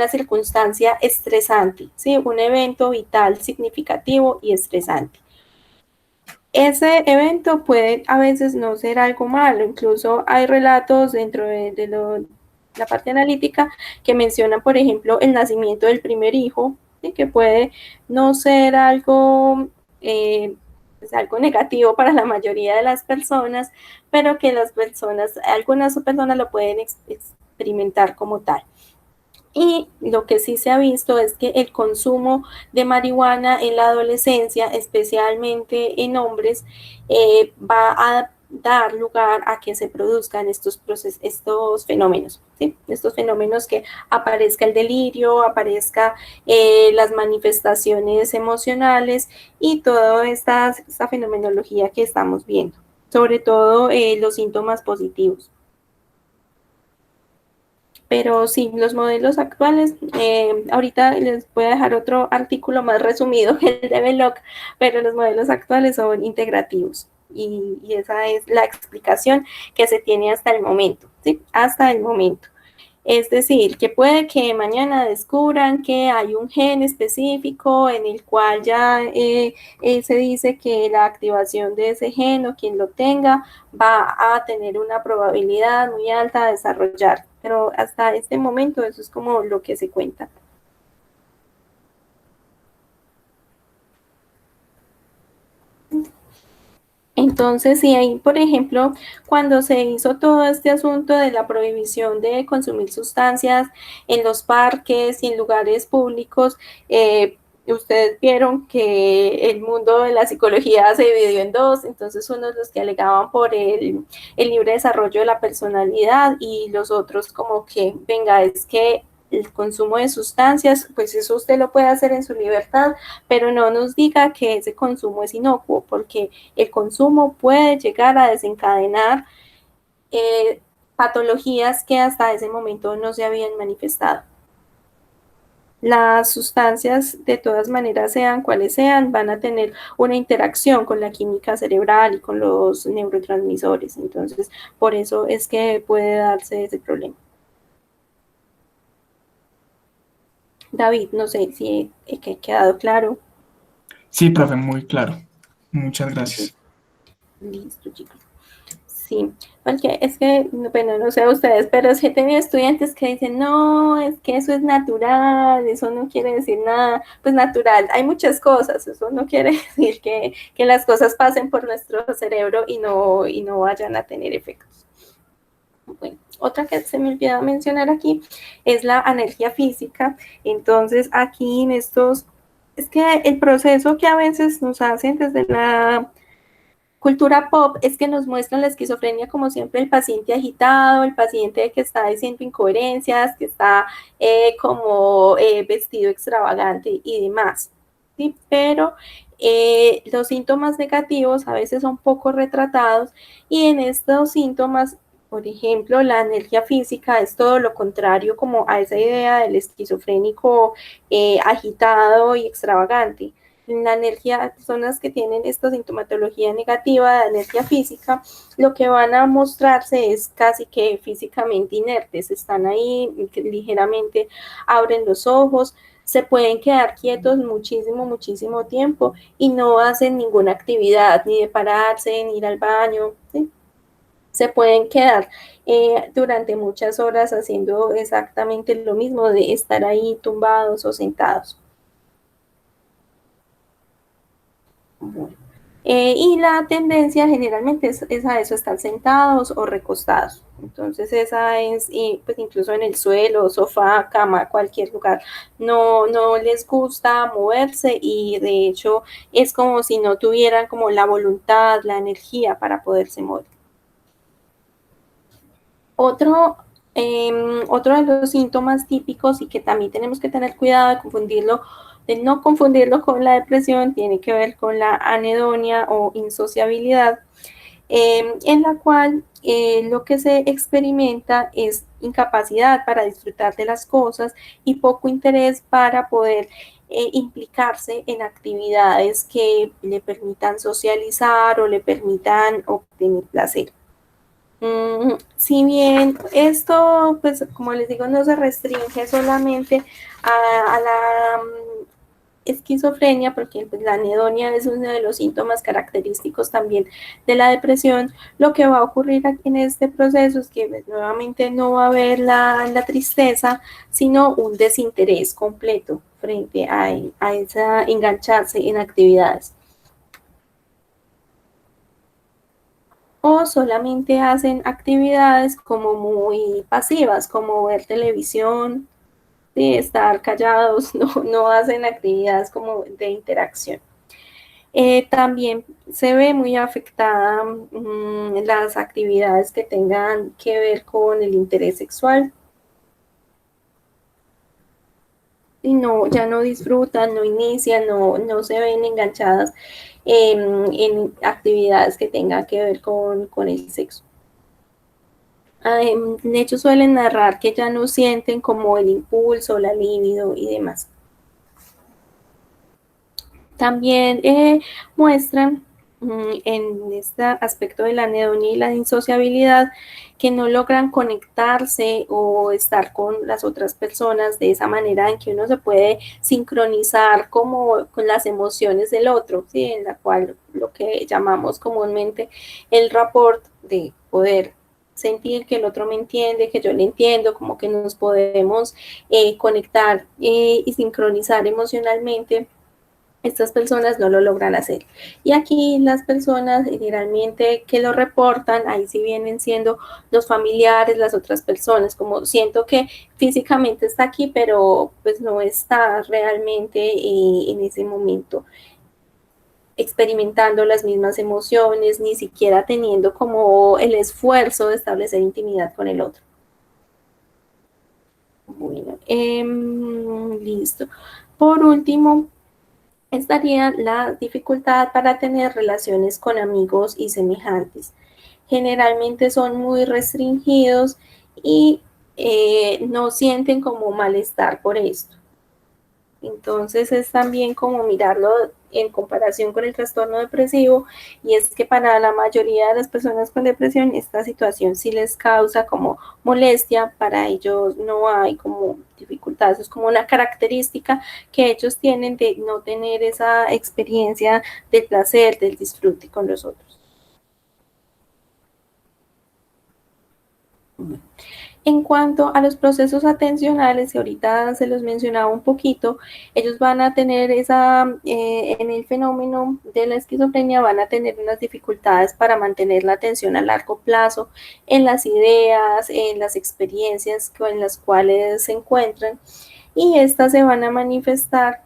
circunstancia estresante, ¿sí? Un evento vital significativo y estresante. Ese evento puede a veces no ser algo malo, incluso hay relatos dentro de la parte analítica que mencionan, por ejemplo, el nacimiento del primer hijo, ¿sí? Que puede no ser pues algo negativo para la mayoría de las personas, pero que algunas personas lo pueden experimentar como tal. Y lo que sí se ha visto es que el consumo de marihuana en la adolescencia, especialmente en hombres, va a dar lugar a que se produzcan estos fenómenos, ¿sí? Estos fenómenos, que aparezca el delirio, aparezca las manifestaciones emocionales y toda esta fenomenología que estamos viendo, sobre todo los síntomas positivos. Pero sí, los modelos actuales, ahorita les voy a dejar otro artículo más resumido que el de Belloc, pero los modelos actuales son integrativos y esa es la explicación que se tiene hasta el momento, ¿sí? Hasta el momento. Es decir, que puede que mañana descubran que hay un gen específico en el cual ya se dice que la activación de ese gen, o quien lo tenga, va a tener una probabilidad muy alta de desarrollar. Pero hasta este momento eso es como lo que se cuenta. Entonces, sí, ahí, por ejemplo, cuando se hizo todo este asunto de la prohibición de consumir sustancias en los parques y en lugares públicos, ustedes vieron que el mundo de la psicología se dividió en dos. Entonces, unos los que alegaban por el libre desarrollo de la personalidad, y los otros como que, venga, es que el consumo de sustancias, pues eso usted lo puede hacer en su libertad, pero no nos diga que ese consumo es inocuo, porque el consumo puede llegar a desencadenar patologías que hasta ese momento no se habían manifestado. Las sustancias, de todas maneras, sean cuales sean, van a tener una interacción con la química cerebral y con los neurotransmisores. Entonces, por eso es que puede darse ese problema. David, no sé si ha quedado claro. Sí, profe, muy claro. Muchas gracias. Listo, chicos. Sí, porque es que, bueno, no sé ustedes, pero sí he tenido estudiantes que dicen, no, es que eso es natural, eso no quiere decir nada. Pues natural, hay muchas cosas, eso no quiere decir que las cosas pasen por nuestro cerebro y no vayan a tener efectos. Bueno, otra que se me olvidó mencionar aquí es la anergia física. Entonces, aquí en estos, es que el proceso que a veces nos hacen desde la cultura pop es que nos muestran la esquizofrenia como siempre el paciente agitado, el paciente que está diciendo incoherencias, que está como vestido extravagante y demás, ¿sí? Pero los síntomas negativos a veces son poco retratados, y en estos síntomas, por ejemplo, la anergia física es todo lo contrario como a esa idea del esquizofrénico agitado y extravagante. La alergia, personas que tienen esta sintomatología negativa de alergia física, lo que van a mostrarse es casi que físicamente inertes, están ahí, ligeramente abren los ojos, se pueden quedar quietos muchísimo tiempo y no hacen ninguna actividad, ni de pararse, ni ir al baño, ¿sí? Se pueden quedar durante muchas horas haciendo exactamente lo mismo, de estar ahí tumbados o sentados. Bueno. Y la tendencia generalmente es a eso, estar sentados o recostados. Entonces esa es, pues incluso en el suelo, sofá, cama, cualquier lugar, no les gusta moverse, y de hecho es como si no tuvieran como la voluntad, la energía para poderse mover. Otro de los síntomas típicos y que también tenemos que tener cuidado de no confundirlo con la depresión, tiene que ver con la anedonia o insociabilidad, en la cual lo que se experimenta es incapacidad para disfrutar de las cosas y poco interés para poder implicarse en actividades que le permitan socializar o le permitan obtener placer. Si bien esto, pues como les digo, no se restringe solamente a la esquizofrenia, porque pues, la anedonia es uno de los síntomas característicos también de la depresión, lo que va a ocurrir en este proceso es que pues, nuevamente no va a haber la tristeza, sino un desinterés completo frente a esa engancharse en actividades. O solamente hacen actividades como muy pasivas, como ver televisión, de estar callados, no hacen actividades como de interacción. También se ve muy afectada las actividades que tengan que ver con el interés sexual. Y ya no disfrutan, no inician, no se ven enganchadas en actividades que tengan que ver con el sexo. De hecho, suelen narrar que ya no sienten como el impulso, la libido y demás. También muestran en este aspecto de la anedonia y la insociabilidad que no logran conectarse o estar con las otras personas de esa manera en que uno se puede sincronizar como con las emociones del otro, ¿sí? En la cual lo que llamamos comúnmente el rapport, de poder sentir que el otro me entiende, que yo le entiendo, como que nos podemos conectar y sincronizar emocionalmente. Estas personas no lo logran hacer. Y aquí las personas generalmente que lo reportan, ahí sí vienen siendo los familiares, las otras personas, como siento que físicamente está aquí, pero pues no está realmente en ese momento experimentando las mismas emociones, ni siquiera teniendo como el esfuerzo de establecer intimidad con el otro. Bueno, listo. Por último, estaría la dificultad para tener relaciones con amigos y semejantes. Generalmente son muy restringidos y no sienten como malestar por esto. Entonces es también como mirarlo en comparación con el trastorno depresivo, y es que para la mayoría de las personas con depresión esta situación sí les causa como molestia, para ellos no hay como dificultades, es como una característica que ellos tienen de no tener esa experiencia del placer, del disfrute con los otros. En cuanto a los procesos atencionales, que ahorita se los mencionaba un poquito, ellos van a tener en el fenómeno de la esquizofrenia van a tener unas dificultades para mantener la atención a largo plazo en las ideas, en las experiencias en las cuales se encuentran, y estas se van a manifestar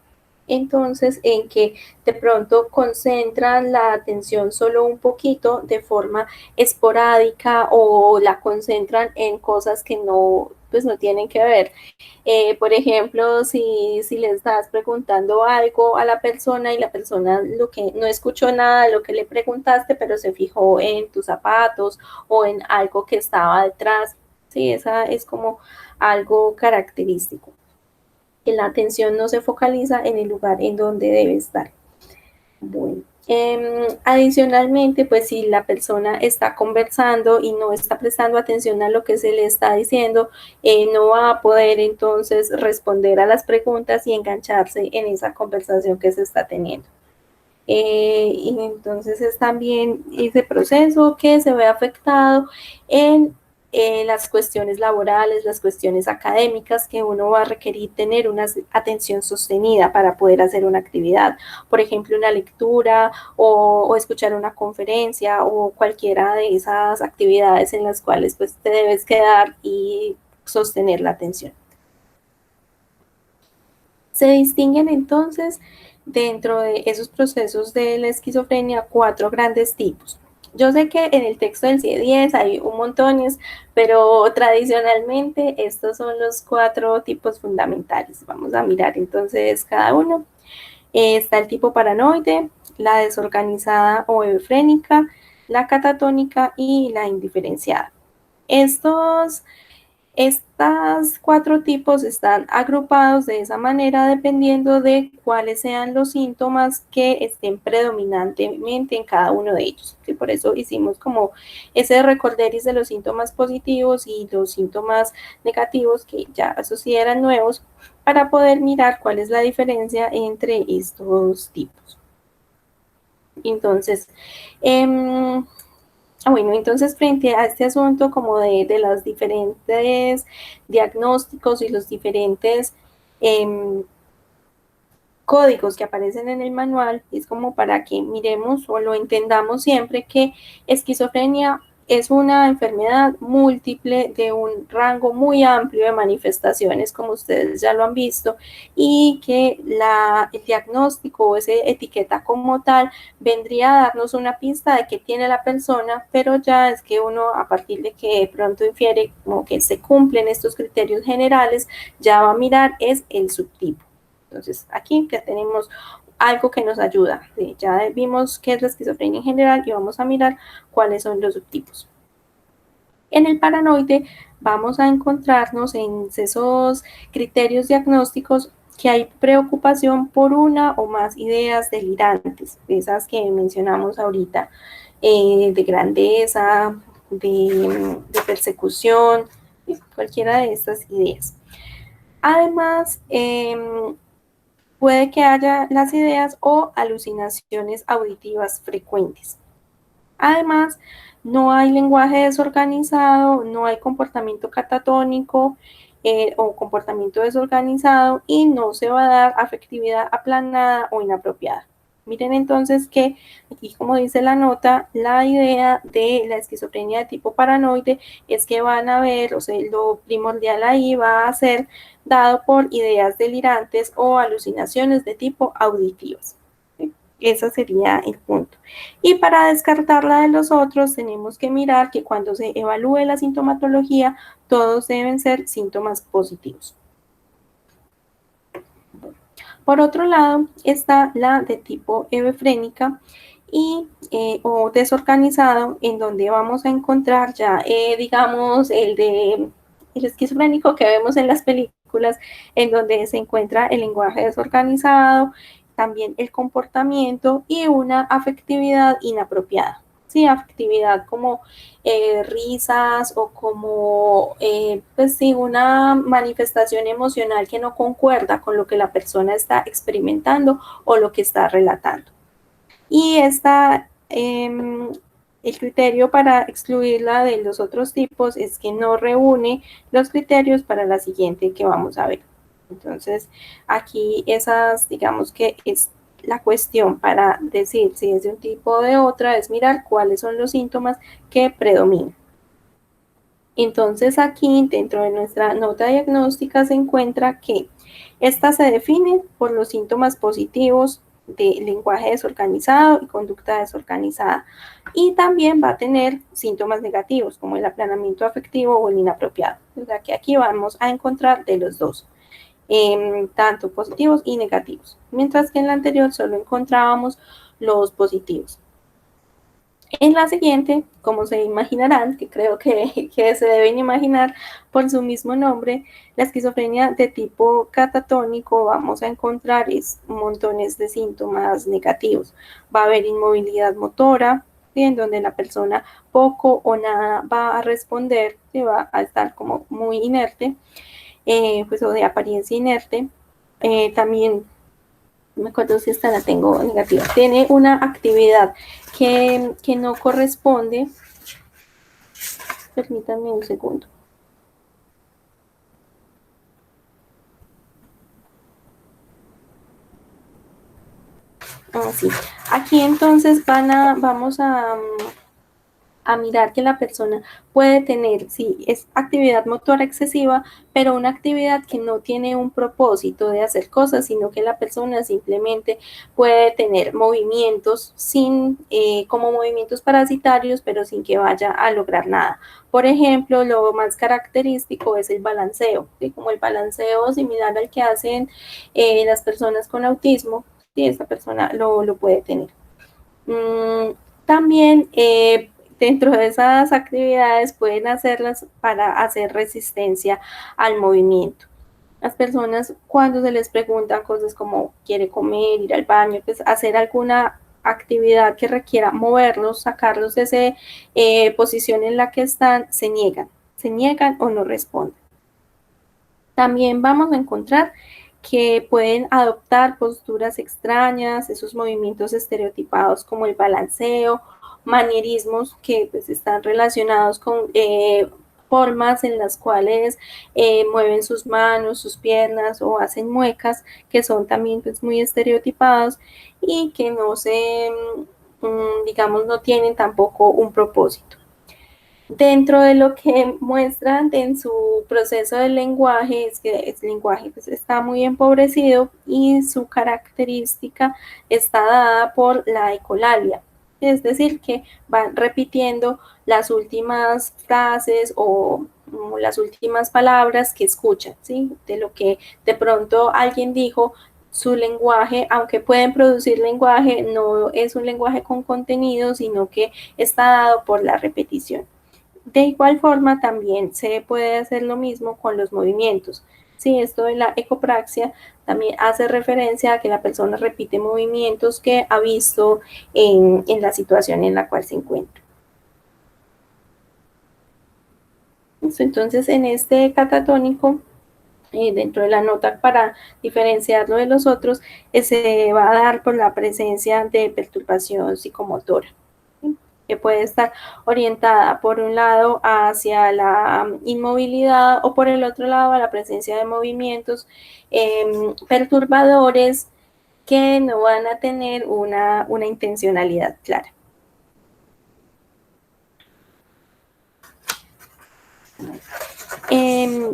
entonces en que de pronto concentran la atención solo un poquito de forma esporádica o la concentran en cosas que pues no tienen que ver. Por ejemplo, si le estás preguntando algo a la persona y la persona lo que no escuchó nada de lo que le preguntaste, pero se fijó en tus zapatos o en algo que estaba detrás. Sí, esa es como algo característico, que la atención no se focaliza en el lugar en donde debe estar. Bueno, adicionalmente, pues si la persona está conversando y no está prestando atención a lo que se le está diciendo, no va a poder entonces responder a las preguntas y engancharse en esa conversación que se está teniendo. Y entonces es también ese proceso que se ve afectado en las cuestiones laborales, las cuestiones académicas, que uno va a requerir tener una atención sostenida para poder hacer una actividad, por ejemplo, una lectura o escuchar una conferencia o cualquiera de esas actividades en las cuales pues te debes quedar y sostener la atención. Se distinguen entonces dentro de esos procesos de la esquizofrenia 4 grandes tipos. Yo sé que en el texto del CIE-10 hay un montones, pero tradicionalmente estos son los 4 tipos fundamentales. Vamos a mirar entonces cada uno. Está el tipo paranoide, la desorganizada o hebefrénica, la catatónica y la indiferenciada. Estas 4 tipos están agrupados de esa manera dependiendo de cuáles sean los síntomas que estén predominantemente en cada uno de ellos. Y por eso hicimos como ese recorderis de los síntomas positivos y los síntomas negativos que ya esos sí eran nuevos para poder mirar cuál es la diferencia entre estos tipos. Entonces, bueno, entonces frente a este asunto como de los diferentes diagnósticos y los diferentes códigos que aparecen en el manual, es como para que miremos o lo entendamos siempre que esquizofrenia es una enfermedad múltiple de un rango muy amplio de manifestaciones, como ustedes ya lo han visto, y que el diagnóstico o esa etiqueta como tal vendría a darnos una pista de qué tiene la persona, pero ya es que uno a partir de que de pronto infiere como que se cumplen estos criterios generales, ya va a mirar es el subtipo. Entonces aquí ya tenemos algo que nos ayuda. Ya vimos qué es la esquizofrenia en general y vamos a mirar cuáles son los subtipos. En el paranoide vamos a encontrarnos en esos criterios diagnósticos que hay preocupación por una o más ideas delirantes, esas que mencionamos ahorita, de grandeza, de persecución, cualquiera de estas ideas. Además, puede que haya las ideas o alucinaciones auditivas frecuentes. Además, no hay lenguaje desorganizado, no hay comportamiento catatónico o comportamiento desorganizado y no se va a dar afectividad aplanada o inapropiada. Miren entonces que aquí, como dice la nota, la idea de la esquizofrenia de tipo paranoide es que van a ver, o sea, lo primordial ahí va a ser dado por ideas delirantes o alucinaciones de tipo auditivas. Ese sería el punto. Y para descartarla de los otros, tenemos que mirar que cuando se evalúe la sintomatología, todos deben ser síntomas positivos. Por otro lado, está la de tipo hebefrénica y o desorganizado, en donde vamos a encontrar ya, digamos, el esquizofrénico que vemos en las películas, en donde se encuentra el lenguaje desorganizado, también el comportamiento y una afectividad inapropiada. Sí, afectividad como risas o como, pues sí, una manifestación emocional que no concuerda con lo que la persona está experimentando o lo que está relatando. Y el criterio para excluirla de los otros tipos es que no reúne los criterios para la siguiente que vamos a ver. Entonces, aquí digamos que es la cuestión para decir si es de un tipo o de otra, es mirar cuáles son los síntomas que predominan. Entonces, aquí dentro de nuestra nota diagnóstica se encuentra que esta se define por los síntomas positivos de lenguaje desorganizado y conducta desorganizada. Y también va a tener síntomas negativos, como el aplanamiento afectivo o el inapropiado. O sea que aquí vamos a encontrar de los dos, tanto positivos y negativos. Mientras que en la anterior solo encontrábamos los positivos. En la siguiente, como se imaginarán, que creo que se deben imaginar por su mismo nombre, la esquizofrenia de tipo catatónico, vamos a encontrar montones de síntomas negativos. Va a haber inmovilidad motora, en donde la persona poco o nada va a responder, que va a estar como muy inerte, pues o de apariencia inerte. También no me acuerdo si esta la tengo negativa, tiene una actividad que no corresponde. Permítanme un segundo. Sí. Aquí entonces vamos a a mirar que la persona puede tener, sí, es actividad motora excesiva, pero una actividad que no tiene un propósito de hacer cosas, sino que la persona simplemente puede tener movimientos sin, como movimientos parasitarios, pero sin que vaya a lograr nada. Por ejemplo, lo más característico es el balanceo, ¿sí? Como el balanceo similar al que hacen las personas con autismo, ¿sí? Esta persona lo puede tener. También dentro de esas actividades pueden hacerlas para hacer resistencia al movimiento. Las personas cuando se les preguntan cosas como quiere comer, ir al baño, pues hacer alguna actividad que requiera moverlos, sacarlos de esa posición en la que están, se niegan o no responden. También vamos a encontrar que pueden adoptar posturas extrañas, esos movimientos estereotipados como el balanceo, manierismos que pues, están relacionados con formas en las cuales mueven sus manos, sus piernas o hacen muecas, que son también pues, muy estereotipados y que no se, digamos, no tienen tampoco un propósito. Dentro de lo que muestran en su proceso del lenguaje, es que el lenguaje pues, está muy empobrecido y su característica está dada por la ecolalia, es decir, que van repitiendo las últimas frases o las últimas palabras que escuchan, ¿sí? De lo que de pronto alguien dijo, su lenguaje, aunque pueden producir lenguaje, no es un lenguaje con contenido, sino que está dado por la repetición. De igual forma, también se puede hacer lo mismo con los movimientos. Sí, esto de la ecopraxia también hace referencia a que la persona repite movimientos que ha visto en la situación en la cual se encuentra. Entonces, en este catatónico, dentro de la nota para diferenciarlo de los otros, se va a dar por la presencia de perturbación psicomotora, que puede estar orientada por un lado hacia la inmovilidad o por el otro lado a la presencia de movimientos perturbadores que no van a tener una intencionalidad clara.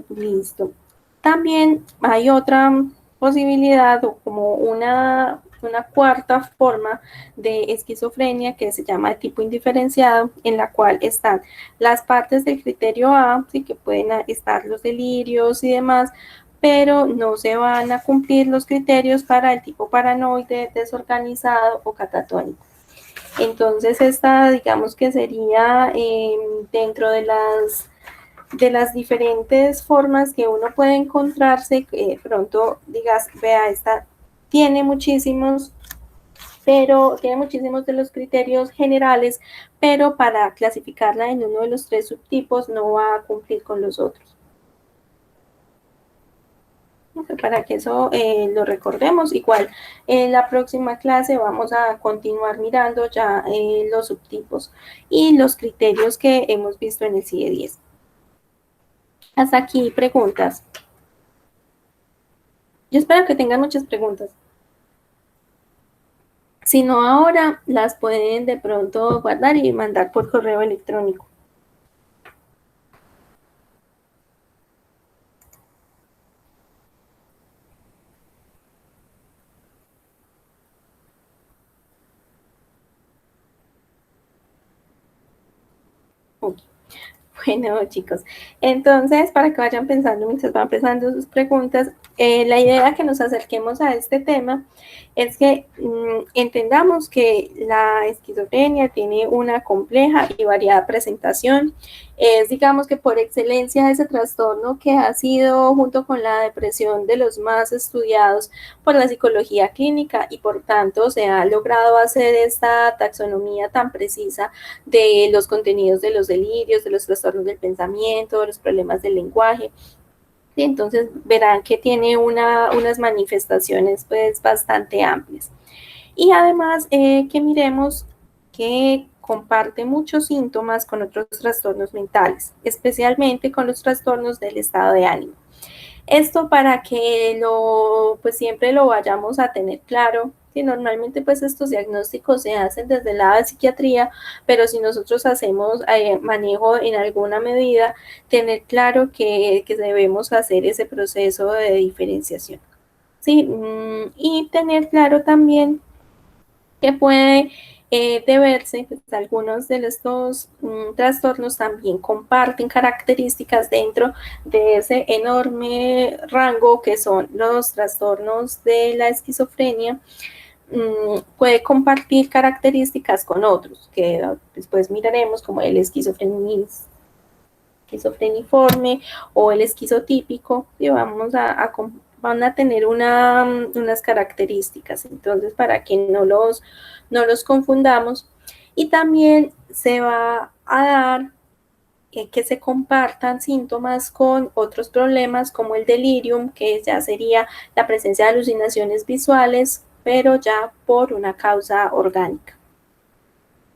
Listo. También hay otra posibilidad o como una cuarta forma de esquizofrenia que se llama de tipo indiferenciado, en la cual están las partes del criterio A, ¿sí? Que pueden estar los delirios y demás, pero no se van a cumplir los criterios para el tipo paranoide, desorganizado o catatónico. Entonces, esta, digamos que sería dentro de las diferentes formas que uno puede encontrarse, que pronto digas, vea, esta tiene muchísimos de los criterios generales, pero para clasificarla en uno de los 3 subtipos no va a cumplir con los otros. Para que eso lo recordemos, igual en la próxima clase vamos a continuar mirando ya los subtipos y los criterios que hemos visto en el CIE 10. Hasta aquí preguntas. Yo espero que tengan muchas preguntas. Si no ahora, las pueden de pronto guardar y mandar por correo electrónico. Okay. Bueno, chicos, entonces, para que vayan pensando mientras van pensando sus preguntas, la idea que nos acerquemos a este tema es que entendamos que la esquizofrenia tiene una compleja y variada presentación. Es, digamos que por excelencia, ese trastorno que ha sido, junto con la depresión, de los más estudiados por la psicología clínica y por tanto se ha logrado hacer esta taxonomía tan precisa de los contenidos de los delirios, de los trastornos del pensamiento, de los problemas del lenguaje. Y entonces verán que tiene unas manifestaciones pues bastante amplias. Y además que miremos que comparte muchos síntomas con otros trastornos mentales, especialmente con los trastornos del estado de ánimo. Esto para que pues siempre lo vayamos a tener claro Sí, normalmente pues estos diagnósticos se hacen desde el lado de psiquiatría, pero si nosotros hacemos manejo en alguna medida, tener claro que debemos hacer ese proceso de diferenciación. Sí, y tener claro también que puede deberse, pues algunos de estos trastornos también comparten características dentro de ese enorme rango que son los trastornos de la esquizofrenia. Puede compartir características con otros, que después miraremos como el esquizofreniforme o el esquizotípico, y van a tener unas características, entonces para que no los confundamos. Y también se va a dar que se compartan síntomas con otros problemas como el delirium, que ya sería la presencia de alucinaciones visuales, pero ya por una causa orgánica.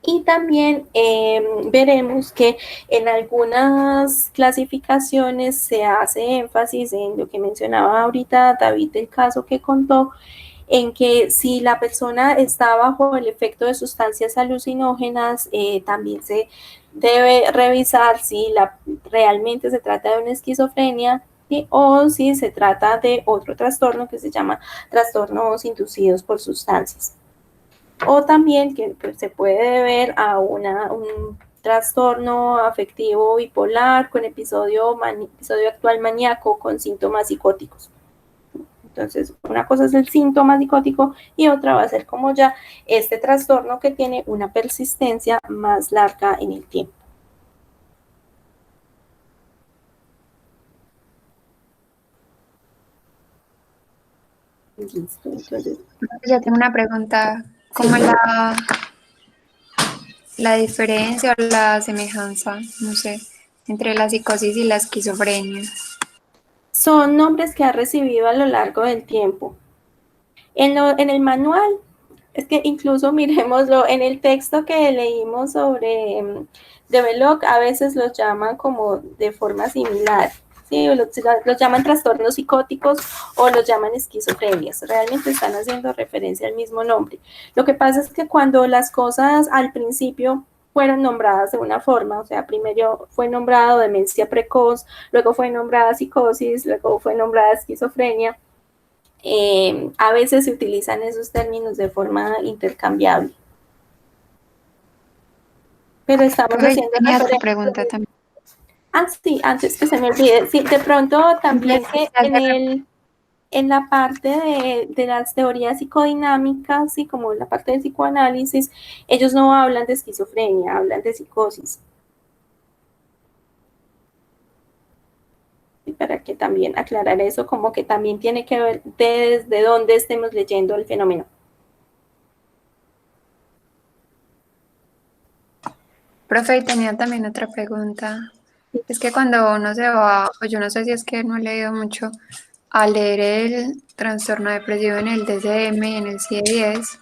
Y también veremos que en algunas clasificaciones se hace énfasis en lo que mencionaba ahorita David, el caso que contó, en que si la persona está bajo el efecto de sustancias alucinógenas, también se debe revisar si realmente se trata de una esquizofrenia, ¿sí? O si se trata de otro trastorno que se llama trastornos inducidos por sustancias. O también que pues, se puede deber a un trastorno afectivo bipolar con episodio actual maníaco con síntomas psicóticos. Entonces, una cosa es el síntoma psicótico y otra va a ser como ya este trastorno que tiene una persistencia más larga en el tiempo. Listo, entonces. Ya tengo una pregunta. ¿Cómo es la diferencia o la semejanza, no sé, entre la psicosis y la esquizofrenia? Son nombres que ha recibido a lo largo del tiempo. En el manual, es que incluso miremoslo, en el texto que leímos sobre de Belloc, a veces los llaman como de forma similar. Sí, los llaman trastornos psicóticos o los llaman esquizofrenias. Realmente están haciendo referencia al mismo nombre. Lo que pasa es que cuando las cosas al principio fueron nombradas de una forma, o sea, primero fue nombrado demencia precoz, luego fue nombrada psicosis, luego fue nombrada esquizofrenia, a veces se utilizan esos términos de forma intercambiable. Pero estamos haciendo tenía otra pregunta también. Ah, sí, antes que se me olvide, sí, de pronto también que en la parte de las teorías psicodinámicas, sí, como en la parte de psicoanálisis, ellos no hablan de esquizofrenia, hablan de psicosis. Y para que también aclarar eso, como que también tiene que ver desde dónde estemos leyendo el fenómeno. Profe, tenía también otra pregunta. Es que cuando uno se va, o yo no sé si es que no he leído mucho, a leer el trastorno depresivo en el DSM y en el CIE-10,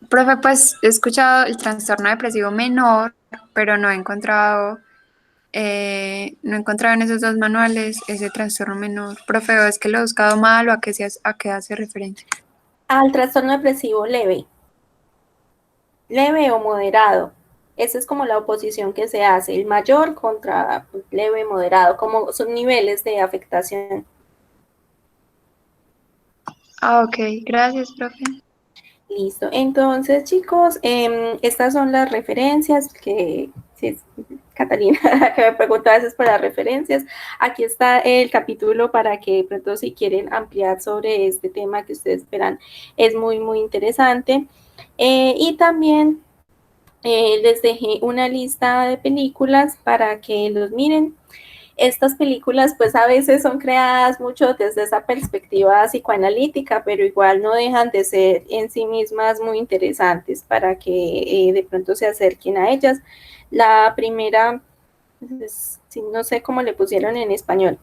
profe, pues he escuchado el trastorno depresivo menor, pero no he encontrado en esos dos manuales ese trastorno menor. Profe, ¿es que lo he buscado mal o a qué hace referencia? Al trastorno depresivo leve o moderado. Esa es como la oposición que se hace, el mayor contra leve, moderado, como son niveles de afectación. Ah, ok, gracias, profe. Listo, entonces chicos, estas son las referencias que, sí, Catalina, que me pregunta a veces por las referencias. Aquí está el capítulo para que de pronto si quieren ampliar sobre este tema que ustedes verán es muy, muy interesante. Y también les dejé una lista de películas para que los miren. Estas películas pues a veces son creadas mucho desde esa perspectiva psicoanalítica, pero igual no dejan de ser en sí mismas muy interesantes para que de pronto se acerquen a ellas. La primera, pues, no sé cómo le pusieron en español,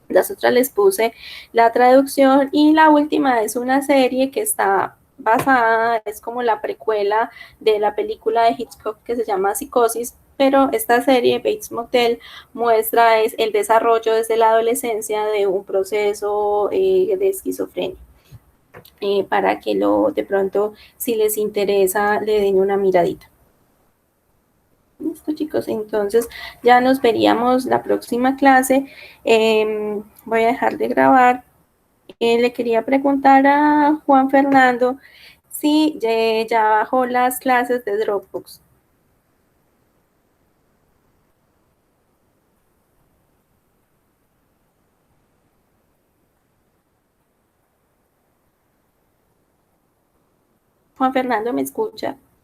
las otras les puse la traducción, y la última es una serie que está basada, es como la precuela de la película de Hitchcock que se llama Psicosis, pero esta serie, Bates Motel, muestra es el desarrollo desde la adolescencia de un proceso de esquizofrenia. Para que de pronto, si les interesa, le den una miradita. Listo, chicos, entonces ya nos veríamos la próxima clase. Voy a dejar de grabar. Le quería preguntar a Juan Fernando si ya bajó las clases de Dropbox. Juan Fernando, ¿me escucha?